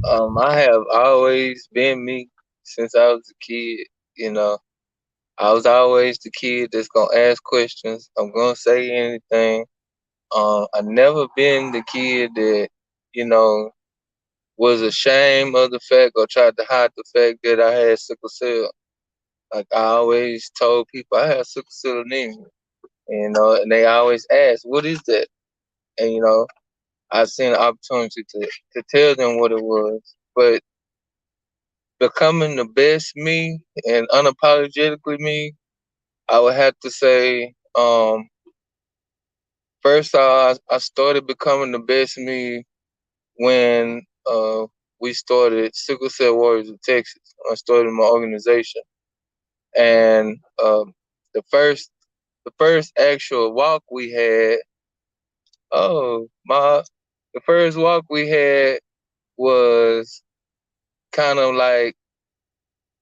I have always been me since I was a kid. You know, I was always the kid that's gonna ask questions. I'm gonna say anything. I never been the kid that, you know, was ashamed of the fact or tried to hide the fact that I had sickle cell. Like I always told people I had sickle cell anemia. And they always ask, what is that? And I seen an opportunity to tell them what it was. But becoming the best me and unapologetically me, I would have to say, first I started becoming the best me when we started Sickle Cell Warriors of Texas. I started my organization, and the first the first actual walk we had, oh my, the first walk we had was kind of like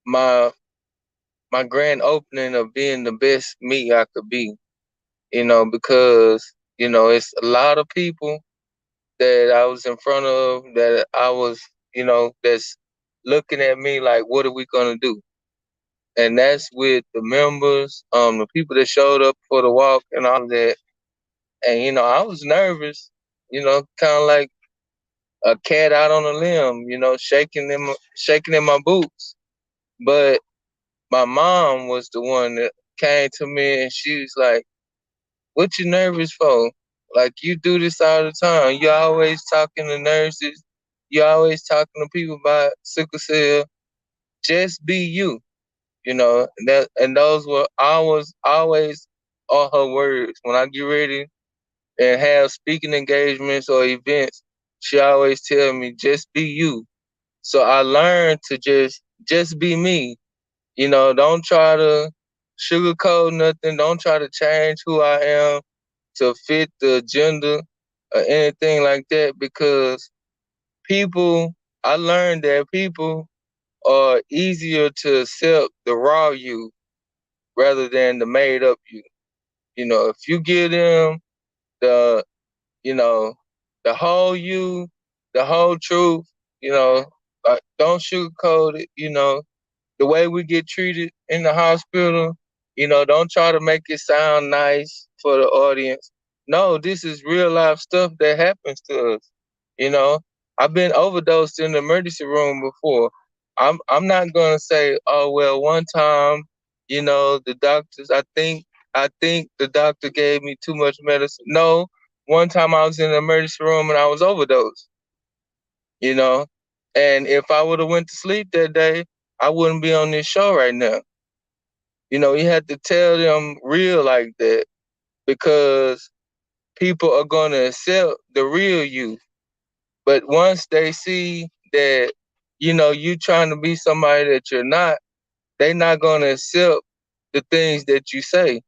my my grand opening of being the best me I could be. Because it's a lot of people that I was in front of that I was, that's looking at me like, what are we gonna do? And that's with the members, the people that showed up for the walk and all of that. And I was nervous, kind of like a cat out on a limb, shaking in my boots. But my mom was the one that came to me and she was like, "What you nervous for? Like you do this all the time. You always talking to nurses. You always talking to people about sickle cell. Just be you." And those were always all her words. When I get ready and have speaking engagements or events, she always tell me, just be you. So I learned to just be me. Don't try to sugarcoat nothing. Don't try to change who I am to fit the agenda or anything like that, because I learned that people are easier to accept the raw you rather than the made up you. If you give them the, you know, the whole you, the whole truth, don't sugarcoat it, the way we get treated in the hospital, don't try to make it sound nice for the audience. No, this is real life stuff that happens to us. You know, I've been overdosed in the emergency room before. I'm not gonna say, oh well, one time, the doctors, I think the doctor gave me too much medicine. No, one time I was in the emergency room and I was overdosed. You know, and if I would have went to sleep that day, I wouldn't be on this show right now. You had to tell them real like that, because people are going to accept the real you. But once they see that, you trying to be somebody that you're not, they're not gonna accept the things that you say.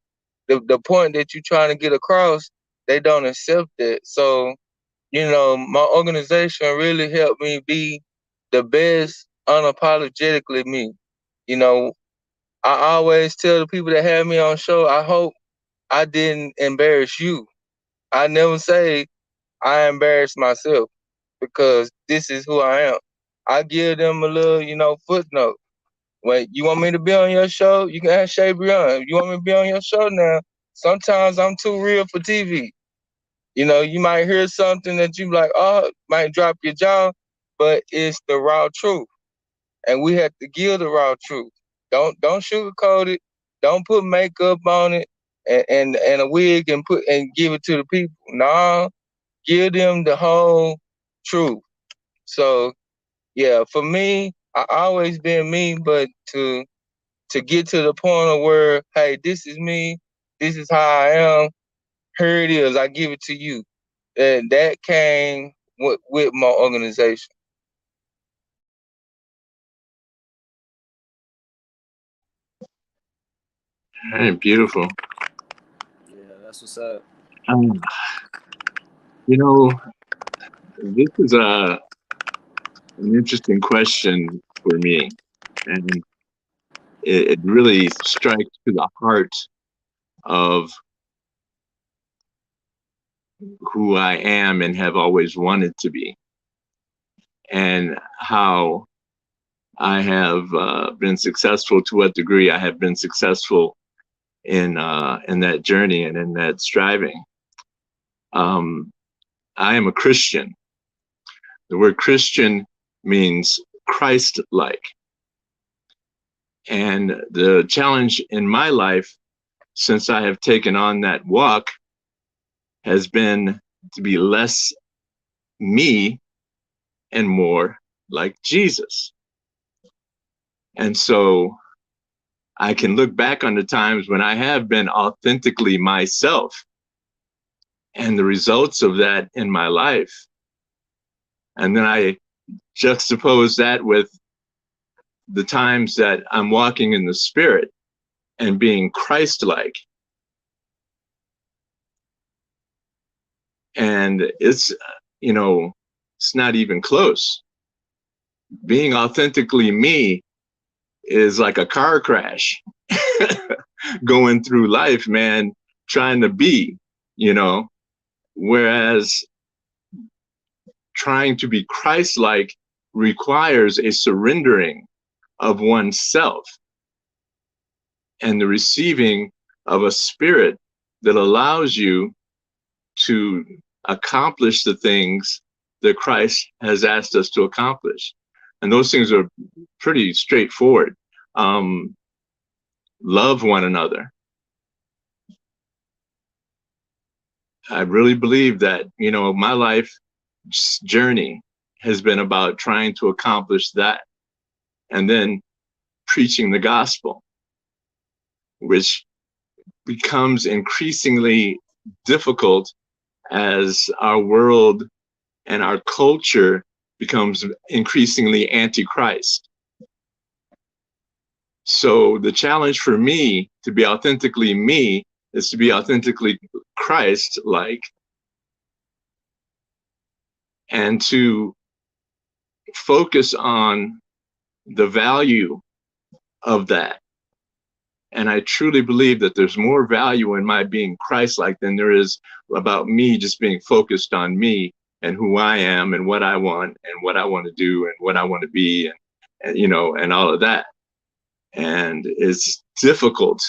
The point that you're trying to get across, they don't accept that. So, my organization really helped me be the best unapologetically me. I always tell the people that have me on show, I hope I didn't embarrass you. I never say I embarrass myself because this is who I am. I give them a little, footnote. When you want me to be on your show, you can ask Shabreon. You want me to be on your show now? Sometimes I'm too real for TV. You might hear something that you like, oh, might drop your jaw, but it's the raw truth. And we have to give the raw truth. Don't sugarcoat it. Don't put makeup on it and a wig and give it to the people. No, give them the whole truth. So yeah, for me, I always been me, but to get to the point of where, hey, this is me, this is how I am, here it is, I give it to you. And that came with my organization. All right, beautiful. Yeah, that's what's up. Um, you know, this is an interesting question for me, and it really strikes to the heart of who I am and have always wanted to be, and how I have been successful, to what degree I have been successful in that journey and in that striving. Um, I am a Christian. The word Christian means Christ-like. And the challenge in my life since I have taken on that walk has been to be less me and more like Jesus. And so I can look back on the times when I have been authentically myself and the results of that in my life. And then I juxtapose that with the times that I'm walking in the Spirit and being Christ-like. And it's not even close. Being authentically me is like a car crash going through life, man, trying to be, whereas trying to be Christ-like requires a surrendering of oneself and the receiving of a spirit that allows you to accomplish the things that Christ has asked us to accomplish. And those things are pretty straightforward. Love one another. I really believe that, my life journey has been about trying to accomplish that and then preaching the gospel, which becomes increasingly difficult as our world and our culture becomes increasingly anti-Christ. So the challenge for me to be authentically me is to be authentically Christ-like and to focus on the value of that. And I truly believe that there's more value in my being Christ-like than there is about me just being focused on me and who I am and what I want to do and what I want to be and all of that. And it's difficult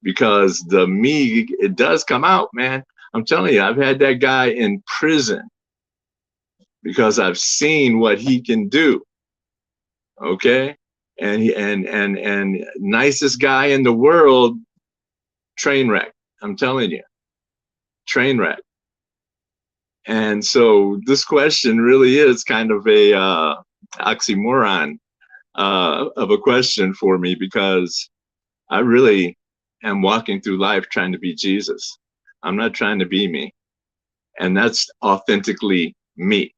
because the me, it does come out, man. I'm telling you, I've had that guy in prison because I've seen what he can do. Okay. And nicest guy in the world, train wreck. I'm telling you, train wreck. And so this question really is kind of a oxymoron of a question for me, because I really am walking through life trying to be Jesus. I'm not trying to be me. And that's authentically me.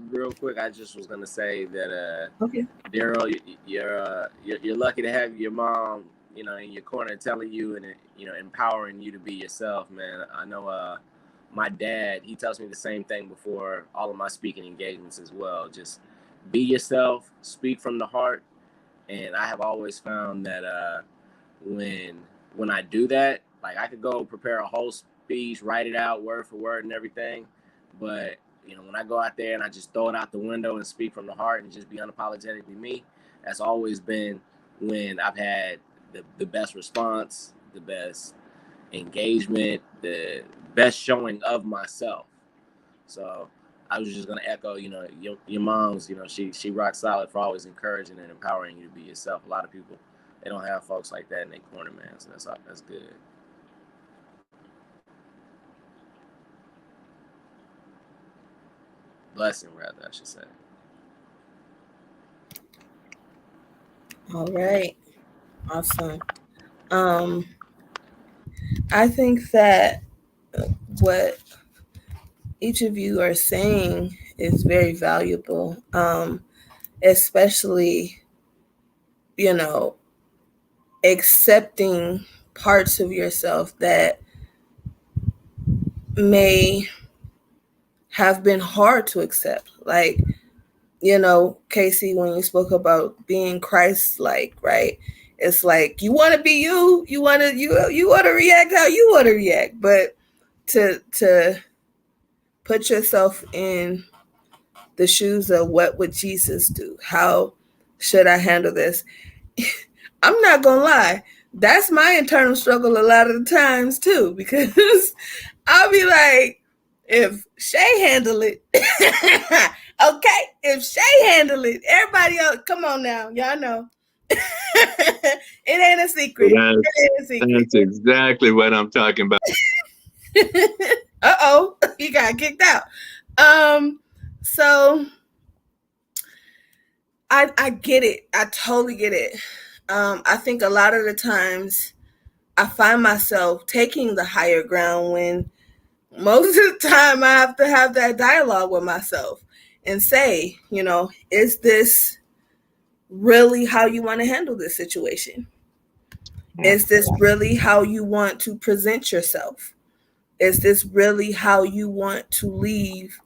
real quick, I just was gonna say that Okay. Daryl, you're lucky to have your mom, in your corner, telling you and empowering you to be yourself, man. I know my dad, he tells me the same thing before all of my speaking engagements as well. Just be yourself, speak from the heart, and I have always found that when I do that, like I could go prepare a whole speech, write it out word for word and everything, but when I go out there and I just throw it out the window and speak from the heart and just be unapologetically me, that's always been when I've had the best response, the best engagement, the best showing of myself. So I was just gonna echo, your mom's, she rocks solid for always encouraging and empowering you to be yourself. A lot of people, they don't have folks like that in their corner, man. So that's good. Blessing, rather, I should say. All right. Awesome. I think that what each of you are saying is very valuable, especially, accepting parts of yourself that may have been hard to accept. Like, Casey, when you spoke about being Christ-like, right? It's like you want to be you. You want to react how you want to react, but to put yourself in the shoes of what would Jesus do? How should I handle this? I'm not gonna lie, that's my internal struggle a lot of the times too, because I'll be like, if Shay handle it, okay. If Shay handle it, everybody else, come on now, y'all know. It ain't a secret. That's exactly what I'm talking about. Uh-oh, he got kicked out. So I get it. I totally get it. I think a lot of the times I find myself taking the higher ground when most of the time I have to have that dialogue with myself and say, is this really how you want to handle this situation? Is this really how you want to present yourself? Is this really how you want to leave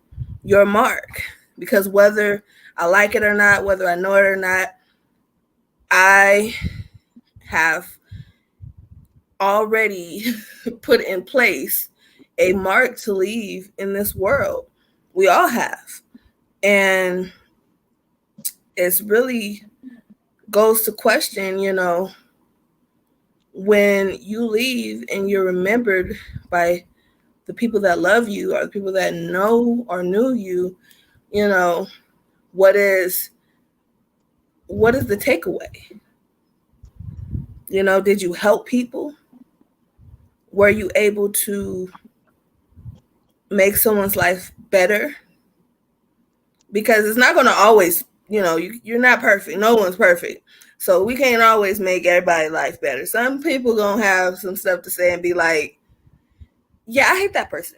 your mark? Because whether I like it or not, whether I know it or not, I have already put in place a mark to leave in this world. We all have. And it's really goes to question, when you leave and you're remembered by the people that love you or the people that know or knew you, what is the takeaway? Did you help people? Were you able to make someone's life better? Because it's not going to always, you're not perfect. No one's perfect. So we can't always make everybody's life better. Some people going to have some stuff to say and be like, yeah, I hate that person.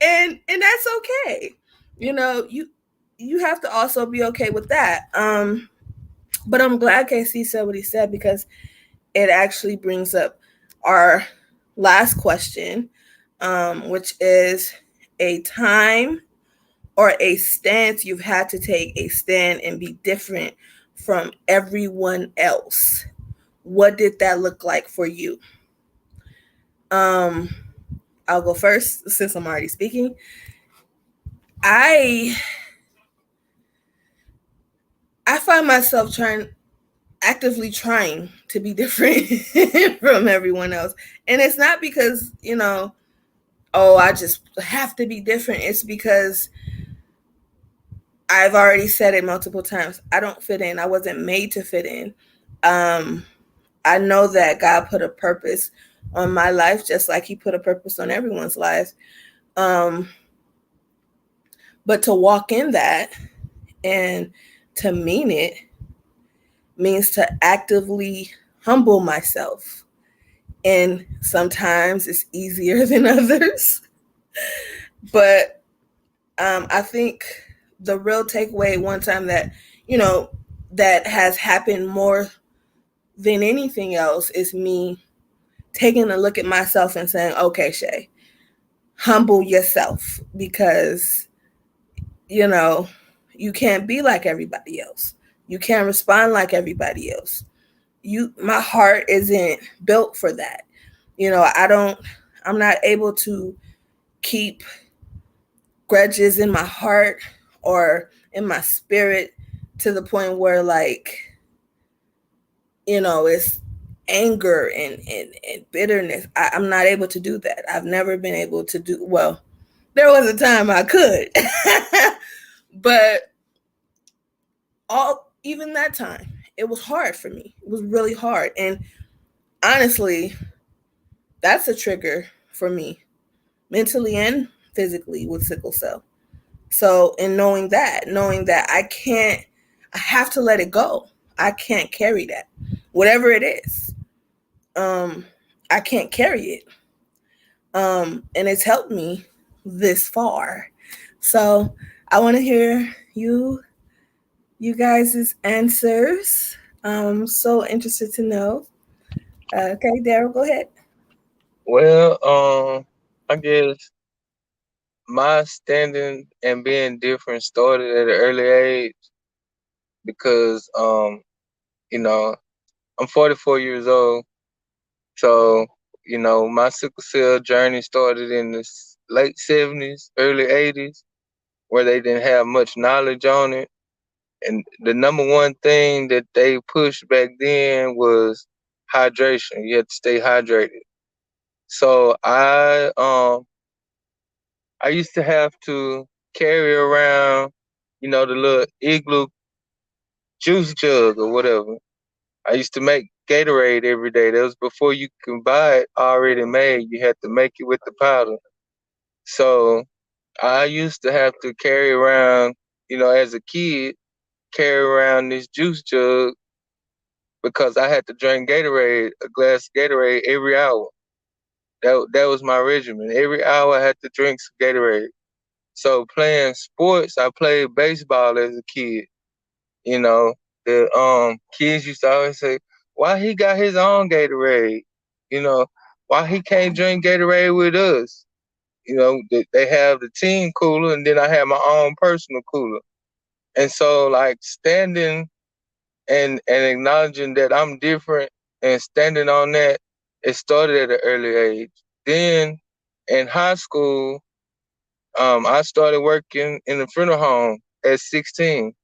and that's okay. You have to also be okay with that. But I'm glad KC said what he said, because it actually brings up our last question, which is a time or a stance you've had to take a stand and be different from everyone else. What did that look like for you? I'll go first since I'm already speaking. I find myself actively trying to be different from everyone else. And it's not because, I just have to be different. It's because I've already said it multiple times. I don't fit in. I wasn't made to fit in. I know that God put a purpose on my life, just like he put a purpose on everyone's life. But to walk in that and to mean it means to actively humble myself. And sometimes it's easier than others. But I think the real takeaway one time that, you know, that has happened more than anything else is me taking a look at myself and saying, okay, Shay, humble yourself, because, you know, you can't be like everybody else. You can't respond like everybody else. My heart isn't built for that. You know, I'm not able to keep grudges in my heart or in my spirit to the point where, like, you know, it's anger and bitterness. I'm not able to do that. I've never been able to do, well, there was a time I could, but even that time, it was hard for me. It was really hard. And honestly, that's a trigger for me, mentally and physically, with sickle cell. So, in knowing that I have to let it go. I can't carry that. Whatever it is, I can't carry it. And it's helped me this far. So, I want to hear you guys' answers. I'm so interested to know. Okay, Daryl, go ahead. Well, I guess my standing and being different started at an early age because you know, I'm 44 years old. So, my sickle cell journey started in the late 70s, early 80s, where they didn't have much knowledge on it. And the number one thing that they pushed back then was hydration. You had to stay hydrated. So I used to have to carry around, the little igloo juice jug or whatever. I used to make Gatorade every day. That was before you can buy it already made. You had to make it with the powder. So I used to have to carry around, as a kid, carry around this juice jug because I had to drink Gatorade, a glass of Gatorade every hour. That was my regimen. Every hour I had to drink some Gatorade. So playing sports, I played baseball as a kid. You know, the kids used to always say, "Why he got his own Gatorade? You know, why he can't drink Gatorade with us?" They have the team cooler, and then I have my own personal cooler. And so, like, standing and acknowledging that I'm different and standing on that, it started at an early age. Then in high school, I started working in a funeral home at 16.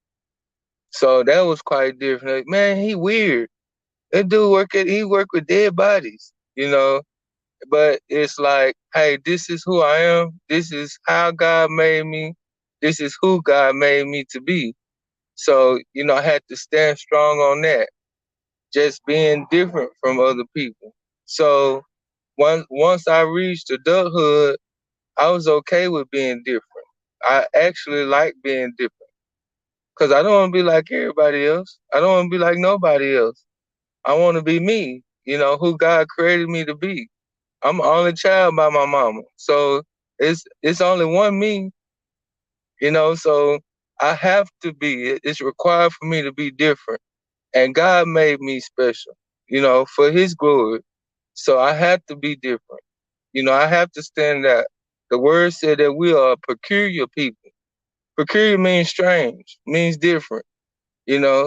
So that was quite different. Like, man, he weird. That dude he work with dead bodies. But it's like, hey, this is who I am. This is how God made me. This is who God made me to be. So, I had to stand strong on that, just being different from other people. So once I reached adulthood, I was okay with being different. I actually like being different because I don't want to be like everybody else. I don't want to be like nobody else. I want to be me, who God created me to be. I'm the only child by my mama. So it's only one me, so I have to be. It's required for me to be different. And God made me special, for his glory. So I have to be different. I have to stand out. The word said that we are a peculiar people. Peculiar means strange, means different,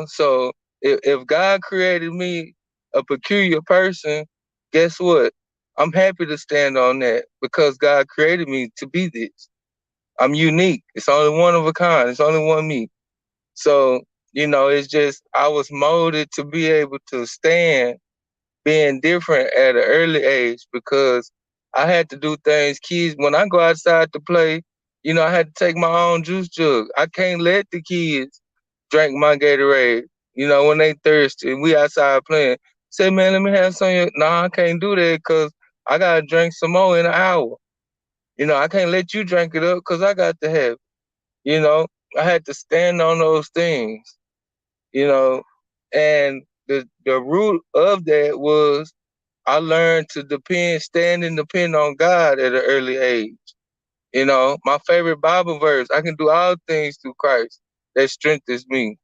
So if God created me a peculiar person, guess what? I'm happy to stand on that because God created me to be this. I'm unique. It's only one of a kind. It's only one me. So, it's just I was molded to be able to stand being different at an early age because I had to do things. Kids, when I go outside to play, I had to take my own juice jug. I can't let the kids drink my Gatorade, when they thirsty and we outside playing. Say, man, let me have some. No, I can't do that because I got to drink some more in an hour. I can't let you drink it up because I got to have it. You know, I had to stand on those things, you know, and the root of that was I learned to stand and depend on God at an early age. You know, my favorite Bible verse, I can do all things through Christ that strengthens me.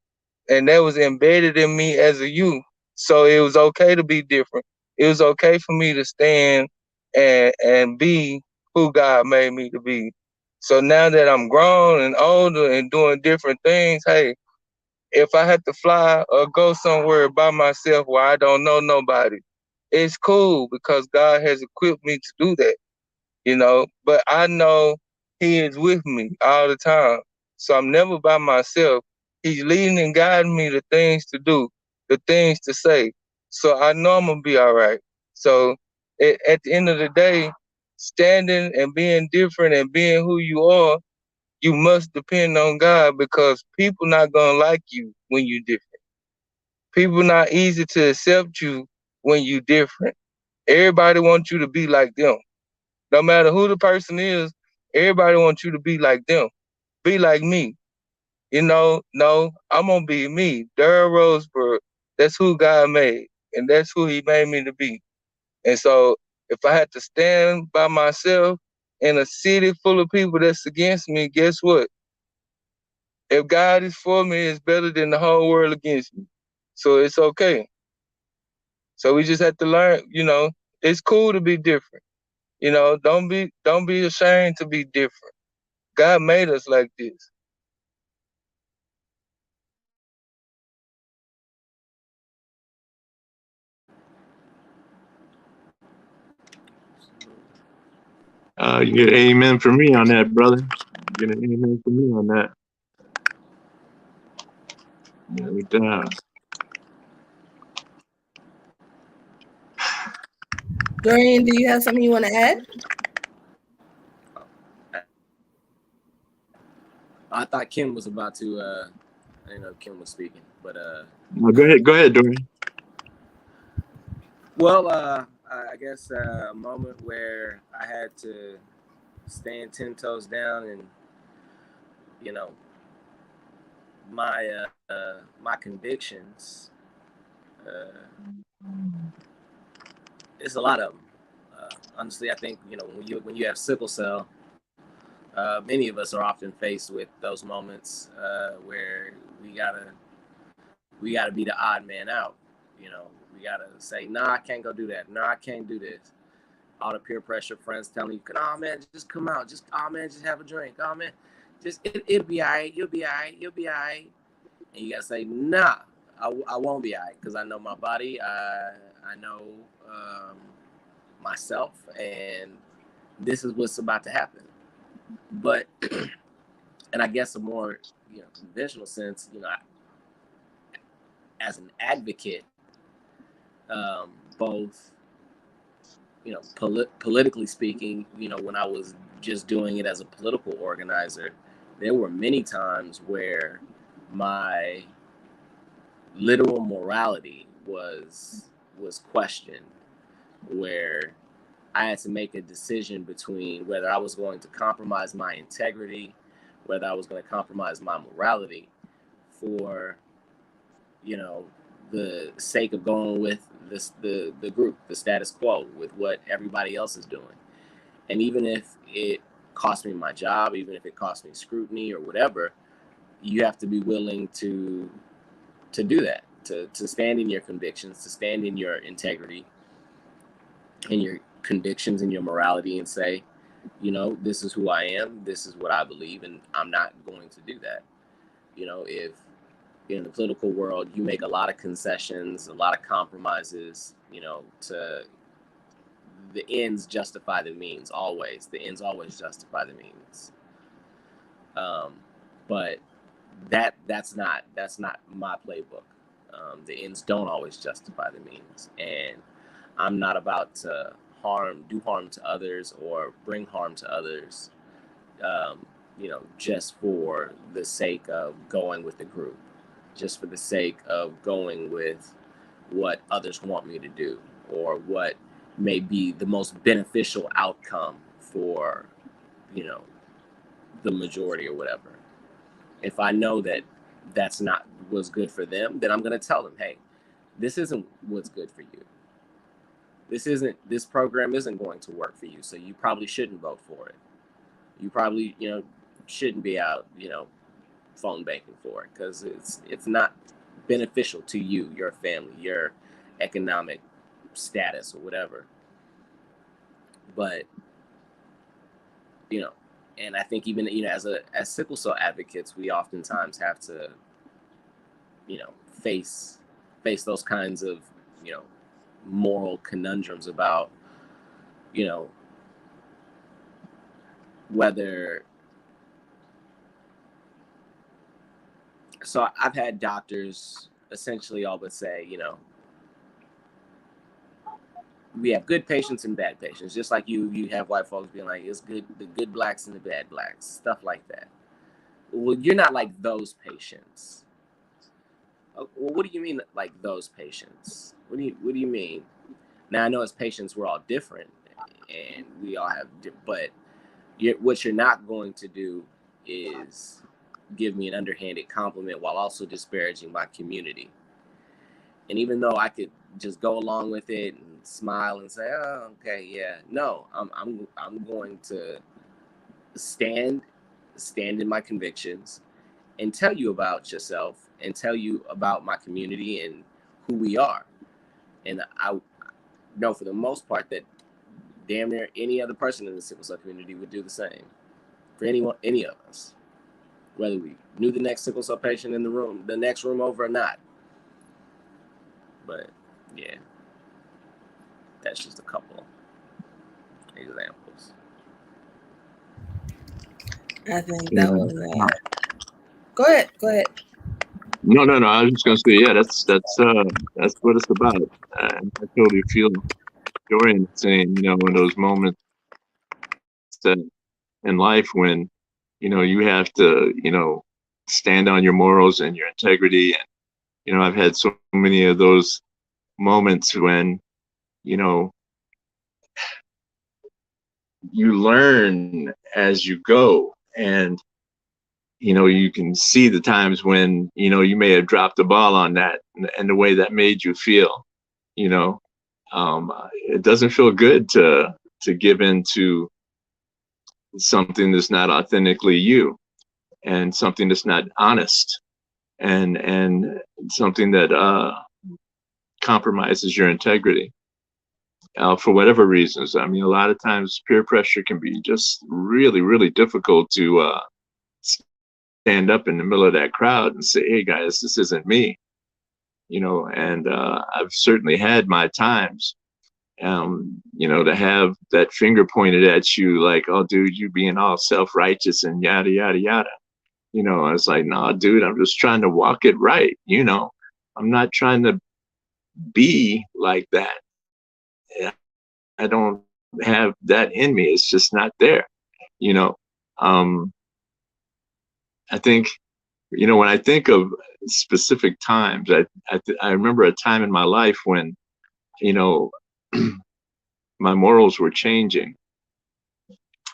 And that was embedded in me as a youth. So it was okay to be different. It was okay for me to stand and be who God made me to be. So now that I'm grown and older and doing different things, hey, if I had to fly or go somewhere by myself where I don't know nobody, it's cool because God has equipped me to do that, you know. But I know He is with me all the time. So I'm never by myself. He's leading and guiding me the things to do, the things to say. So I know I'm gonna be all right. So at the end of the day, standing and being different and being who you are, you must depend on God because people not gonna like you when you different. People not easy to accept you when you different. Everybody wants you to be like them. No matter who the person is, everybody wants you to be like them. Be like me. You know, no, I'm gonna be me. Daryl Roseberg. That's who God made. And that's who He made me to be. And so if I had to stand by myself in a city full of people that's against me, guess what? If God is for me, it's better than the whole world against me. So it's okay. So we just have to learn, you know, it's cool to be different. You know, don't be ashamed to be different. God made us like this. You get an amen for me on that, brother. You get an amen for me on that. No doubt. Dorian, do you have something you want to add? I thought Kim was about to. I didn't know if Kim was speaking, but No, go ahead, Dorian. well, I guess a moment where I had to stand 10 toes down, and you know, my convictions. It's a lot of them. Honestly, I think when you have sickle cell, many of us are often faced with those moments where we gotta be the odd man out. You know, we gotta say, "No, I can't go do that. No, I can't do this." All the peer pressure, friends telling you, "Oh man, just come out. Just just have a drink. Oh man, it'll be alright. You'll be alright. You'll be alright." And you gotta say, "Nah, I won't be alright because I know my body. I know myself, and this is what's about to happen." But and I guess a more conventional sense, as an advocate, both politically speaking, when I was just doing it as a political organizer, there were many times where my literal morality was questioned, where I had to make a decision between whether I was going to compromise my integrity, whether I was going to compromise my morality for, the sake of going with the group, the status quo, with what everybody else is doing. And even if it cost me my job, even if it cost me scrutiny or whatever, you have to be willing to do that, to stand in your convictions, to stand in your integrity and your convictions and your morality and say, this is who I am, this is what I believe, and I'm not going to do that. If in the political world you make a lot of concessions, a lot of compromises, to the ends justify the means. Always, the ends always justify the means. But that's not my playbook. The ends don't always justify the means, and I'm not about to do harm to others or bring harm to others, just for the sake of going with the group, just for the sake of going with what others want me to do, or what may be the most beneficial outcome for, you know, the majority or whatever. If I know that that's not what's good for them, then I'm going to tell them, hey, this isn't what's good for you. This program isn't going to work for you, so you probably shouldn't vote for it. you probably, shouldn't be out, phone banking for it, because it's not beneficial to you, your family, your economic status or whatever. But and I think even as sickle cell advocates, we oftentimes have to face those kinds of moral conundrums about whether. So I've had doctors essentially all but say, we have good patients and bad patients, just like you have white folks being like, it's good, the good blacks and the bad blacks, stuff like that. Well, you're not like those patients. Well, what do you mean like those patients? What do you mean? Now I know as patients we're all different, and we all have, but what you're not going to do is give me an underhanded compliment while also disparaging my community. And even though I could just go along with it and smile and say, "Oh, okay, yeah," no, I'm going to stand in my convictions and tell you about yourself and tell you about my community and who we are. And I know for the most part that damn near any other person in the sickle cell community would do the same for any of us, whether we knew the next sickle cell patient in the next room over or not. But yeah, that's just a couple examples. I think that was Go ahead. No. I was just gonna say, yeah, that's what it's about. I totally feel Dorian saying, in those moments that in life when, you have to, stand on your morals and your integrity. And, I've had so many of those moments when, you learn as you go. And, you can see the times when, you may have dropped the ball on that and the way that made you feel, it doesn't feel good to give in to something that's not authentically you, and something that's not honest, and something that compromises your integrity for whatever reasons. I mean, a lot of times peer pressure can be just really, really difficult to stand up in the middle of that crowd and say, "Hey guys, this isn't me," and I've certainly had my times, to have that finger pointed at you like, "Oh dude, you being all self-righteous and yada, yada, yada." I was like, "No, dude, I'm just trying to walk it right. I'm not trying to be like that. I don't have that in me. It's just not there." Um, I think, when I think of specific times, I remember a time in my life when, my morals were changing,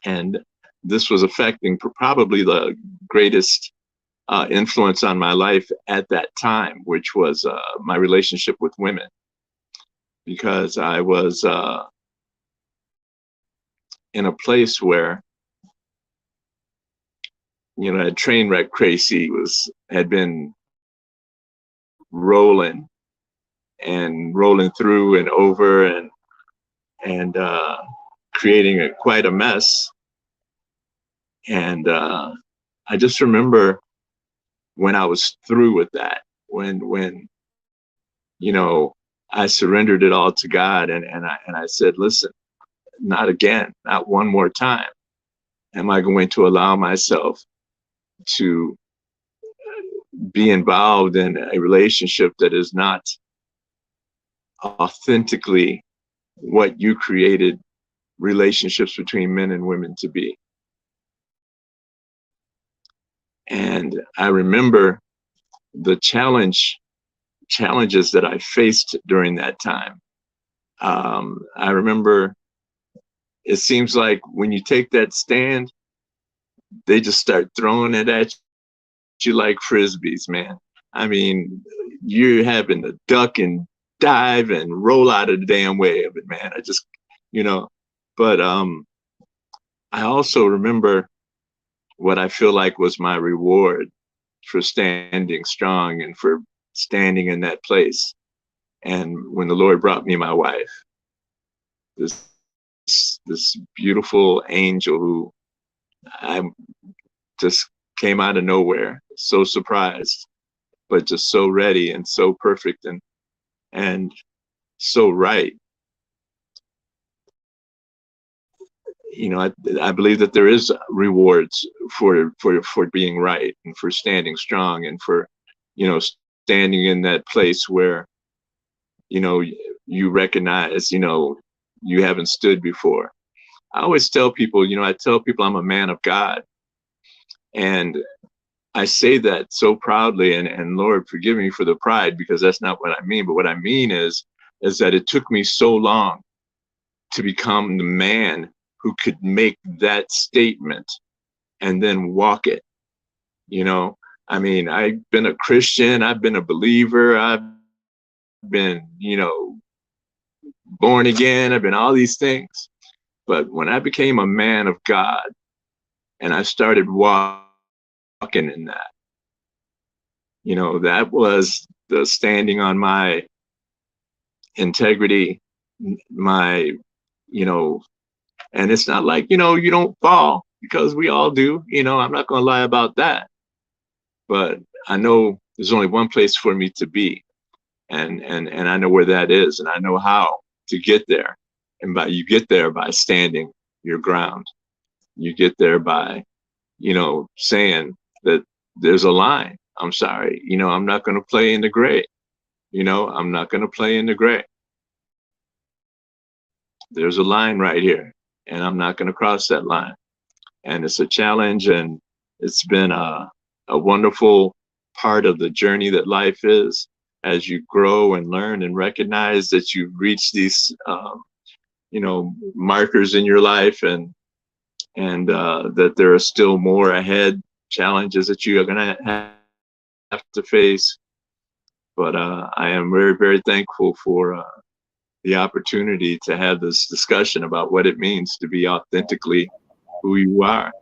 and this was affecting probably the greatest influence on my life at that time, which was my relationship with women, because I was in a place where, a train wreck crazy had been rolling through and over and creating quite a mess. And I just remember when I was through with that, when I surrendered it all to God, and I said, "Listen, not again, not one more time am I going to allow myself to be involved in a relationship that is not authentically what you created relationships between men and women to be." And I remember the challenges that I faced during that time. I remember it seems like when you take that stand, they just start throwing it at you like frisbees, man. I mean, you're having to duck and dive and roll out of the damn way of it, man. I just, but I also remember what I feel like was my reward for standing strong and for standing in that place. And when the Lord brought me my wife, this beautiful angel who I just came out of nowhere, so surprised, but just so ready and so perfect and so right. I believe that there is rewards for being right and for standing strong and for, standing in that place where, you recognize, you haven't stood before. I always tell people, I tell people I'm a man of God. And I say that so proudly, and Lord, forgive me for the pride, because that's not what I mean. But what I mean is that it took me so long to become the man who could make that statement and then walk it. I mean, I've been a Christian, I've been a believer, I've been, born again, I've been all these things. But when I became a man of God and I started walking in that, that was the standing on my integrity, my, and it's not like, you don't fall, because we all do, I'm not going to lie about that. But I know there's only one place for me to be. And I know where that is, and I know how to get there. And you get there by standing your ground. You get there by, saying that there's a line. I'm sorry, I'm not going to play in the gray. I'm not going to play in the gray. There's a line right here, and I'm not going to cross that line. And it's a challenge, and it's been a wonderful part of the journey that life is, as you grow and learn and recognize that you've reached these, markers in your life, and that there are still more ahead, challenges that you are going to have to face. But I am very, very thankful for the opportunity to have this discussion about what it means to be authentically who you are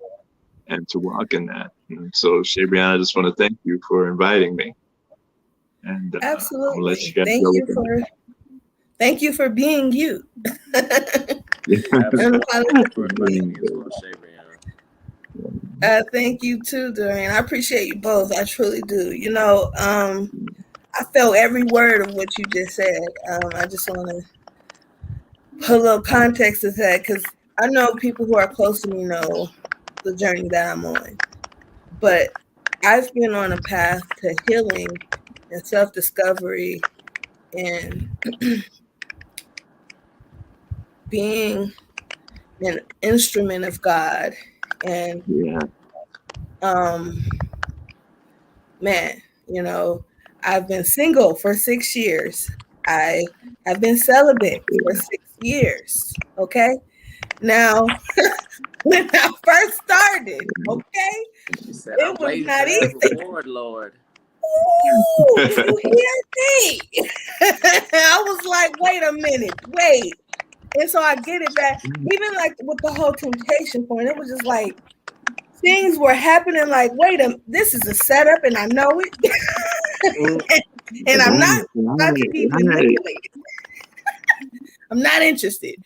and to walk in that. And so, Shabreon, I just want to thank you for inviting me. And absolutely, I'll let you guys thank you for being you. Thank you too, Dorian. I appreciate you both. I truly do. I felt every word of what you just said. I just want to put a little context to that, because I know people who are close to me know the journey that I'm on. But I've been on a path to healing and self-discovery and being an instrument of God. And man, I've been single for 6 years. I have been celibate for 6 years. Okay. Now, when I first started, okay, it was not easy. Lord. Ooh, did you hear me? I was like, wait a minute, wait. And so I get it back. Even like with the whole temptation point, it was just like things were happening like, this is a setup and I know it. and I'm not about to be manipulated. I'm not interested.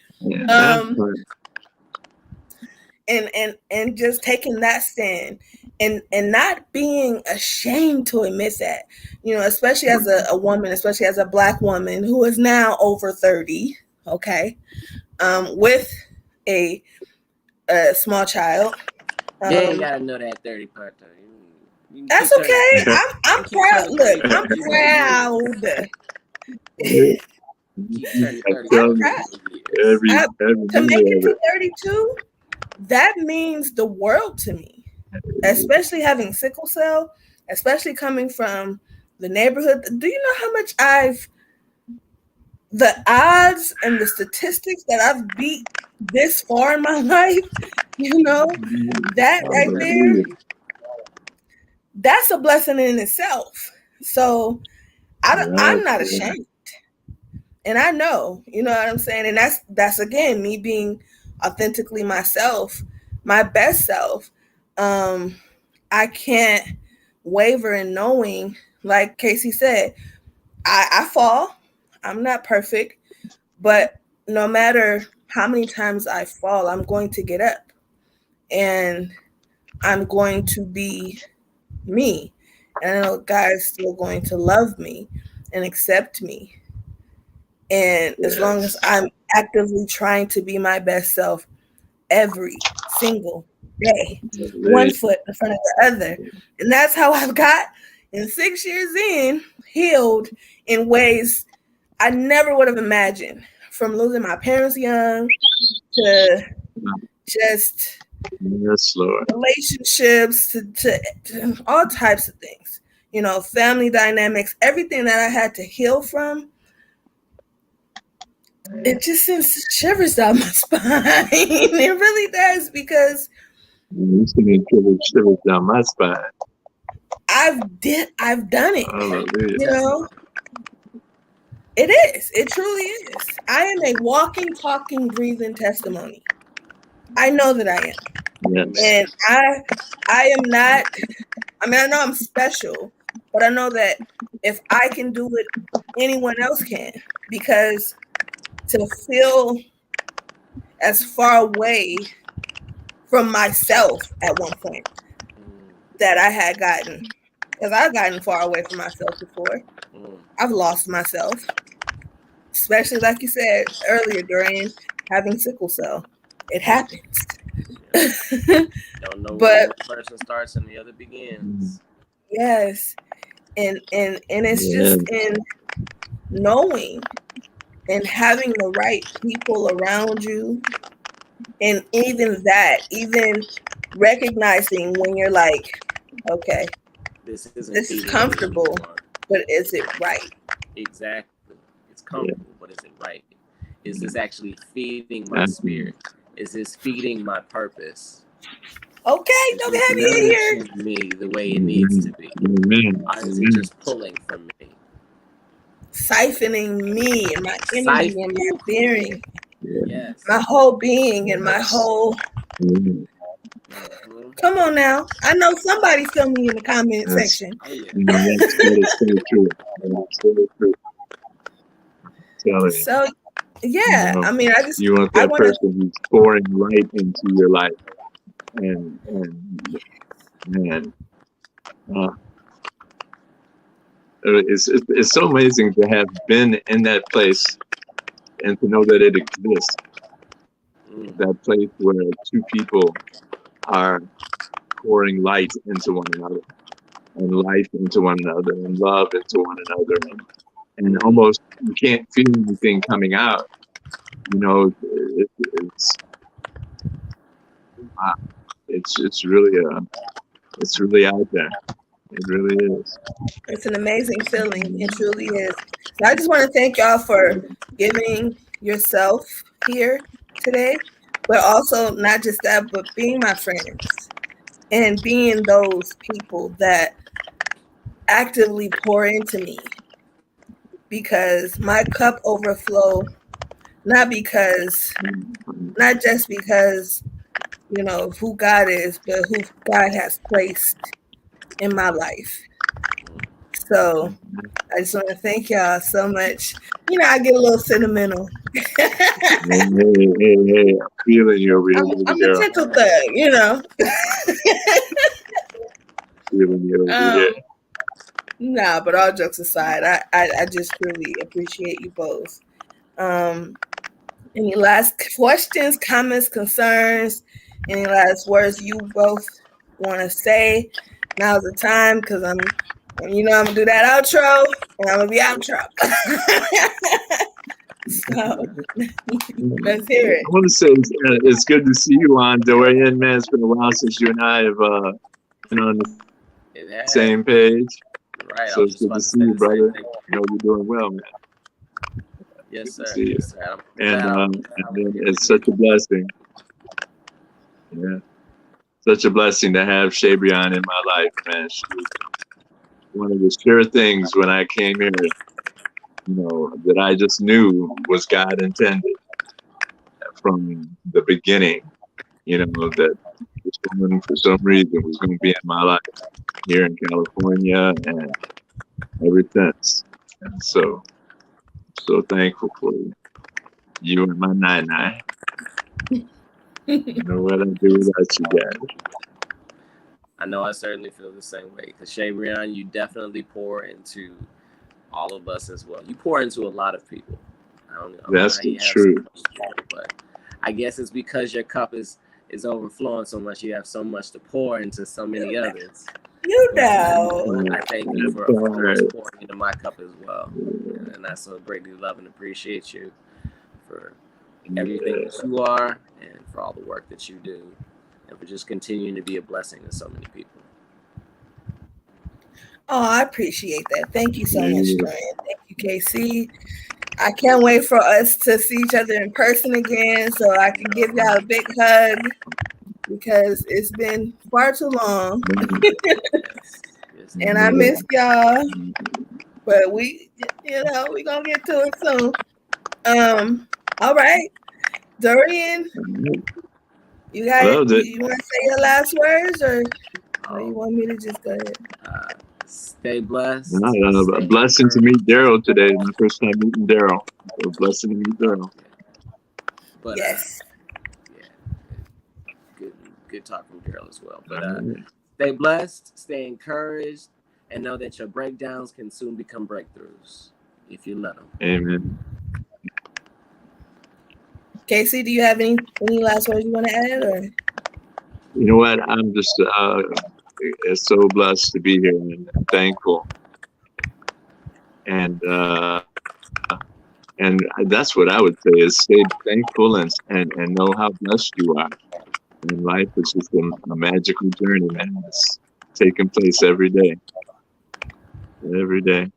And just taking that stand and not being ashamed to admit that, especially as a woman, especially as a Black woman who is now over 30, okay, with a small child. Yeah, you gotta know that 30 part though. That's okay. I'm proud. Look, I'm proud. I'm proud. To make it to 32, that means the world to me, especially having sickle cell, especially coming from the neighborhood. Do you know how much the odds and the statistics that I've beat this far in my life? That right there, that's a blessing in itself. So I'm not ashamed. And I know, you know what I'm saying? And that's again, me being authentically myself, my best self. I can't waver in knowing, like Casey said, I fall. I'm not perfect, but no matter how many times I fall, I'm going to get up and I'm going to be me. And I know God is still going to love me and accept me. And as long as I'm actively trying to be my best self every single day, one foot in front of the other. And that's how I've got in 6 years in, healed in ways I never would have imagined. From losing my parents young to just relationships to all types of things, family dynamics, everything that I had to heal from. It just sends shivers down my spine. It really does, because shivers down my spine. I've done it. Hallelujah. It is. It truly is. I am a walking, talking, breathing testimony. I know that I am. Yes. And I am not, I know I'm special, but I know that if I can do it, anyone else can. Because to feel as far away from myself at one point that I had gotten, because I've gotten far away from myself before. I've lost myself, especially like you said earlier, during having sickle cell. It happens. Don't know where one person starts and the other begins. Yes. And it's just in knowing and having the right people around you. And even recognizing when you're like, okay, this is comfortable, but is it right? Exactly. It's comfortable, but is it right? Is this actually feeding my spirit? Is this feeding my purpose? Okay, don't have me in here. Me the way it needs to be. Or is it just pulling from me? Siphoning me and my energy and my being. Yes. My whole being and my whole... Come on now. I know somebody feel me in the comment section. Oh, yeah. So, yeah, I mean, you want that person who's pouring light into your life, and it's so amazing to have been in that place and to know that it exists. That place where two people are pouring light into one another, and life into one another, and love into one another, and almost you can't feel anything coming out. It's really out there. It really is. It's an amazing feeling. It truly is. So I just want to thank y'all for giving yourself here today, but also not just that, but being my friends and being those people that actively pour into me, because my cup overflow, not just because, of who God is, but who God has placed in my life. So I just want to thank y'all so much. I get a little sentimental. Hey, I'm feeling you over here. I'm a gentle thug, Feeling you over here. Nah, but all jokes aside, I just really appreciate you both. Any last questions, comments, concerns, any last words you both want to say? Now's the time, because I'm gonna do that outro, and I'm gonna be outro. So let's hear it. I want to say it's good to see you on, Dorian. Man, it's been a while since you and I have been on the same page. Right. So it's good to see you, brother. You're doing well, man. Yes, sir. Yes, sir. And it's such a blessing. Yeah. Such a blessing to have Shabreon in my life, man. One of the sure things when I came here, that I just knew was God intended from the beginning, that this woman, for some reason, was going to be in my life here in California, and ever since. And so thankful for you and my nine. You know what I do without you guys. I know I certainly feel the same way, because Shabreon, you definitely pour into all of us as well. You pour into a lot of people. I don't know That's how you have true. so much to pour, but I guess it's because your cup is overflowing so much. You have so much to pour into so many others. You know. I thank you for always pouring into my cup as well. And I so greatly love and appreciate you for everything that you are, and for all the work that you do, and for just continuing to be a blessing to so many people. Oh, I appreciate that. Thank you so much, Brian. Thank you, KC. I can't wait for us to see each other in person again so I can give y'all a big hug, because it's been far too long. And I miss y'all. But we going to get to it soon. All right. Dorian, you want to say your last words, or you want me to just go ahead? Stay blessed. A blessing to meet Daryl today. My first time meeting Daryl. So a blessing to meet Daryl. But yes. Good talk from Daryl as well. But stay blessed, stay encouraged, and know that your breakdowns can soon become breakthroughs if you let them. Amen. Casey, do you have any last words you want to add? Or? You know what? I'm just so blessed to be here and thankful. And that's what I would say is stay thankful and know how blessed you are. And life is just a magical journey, man. It's taking place every day. Every day.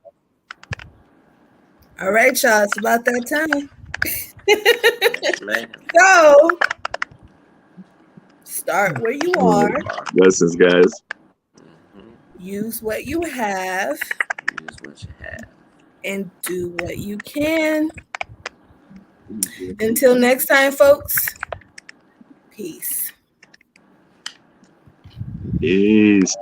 All right, y'all. It's about that time. Man. So, start where you are. Blessings, guys. Use what you have. Use what you have. And do what you can. Until next time, folks. Peace. Peace.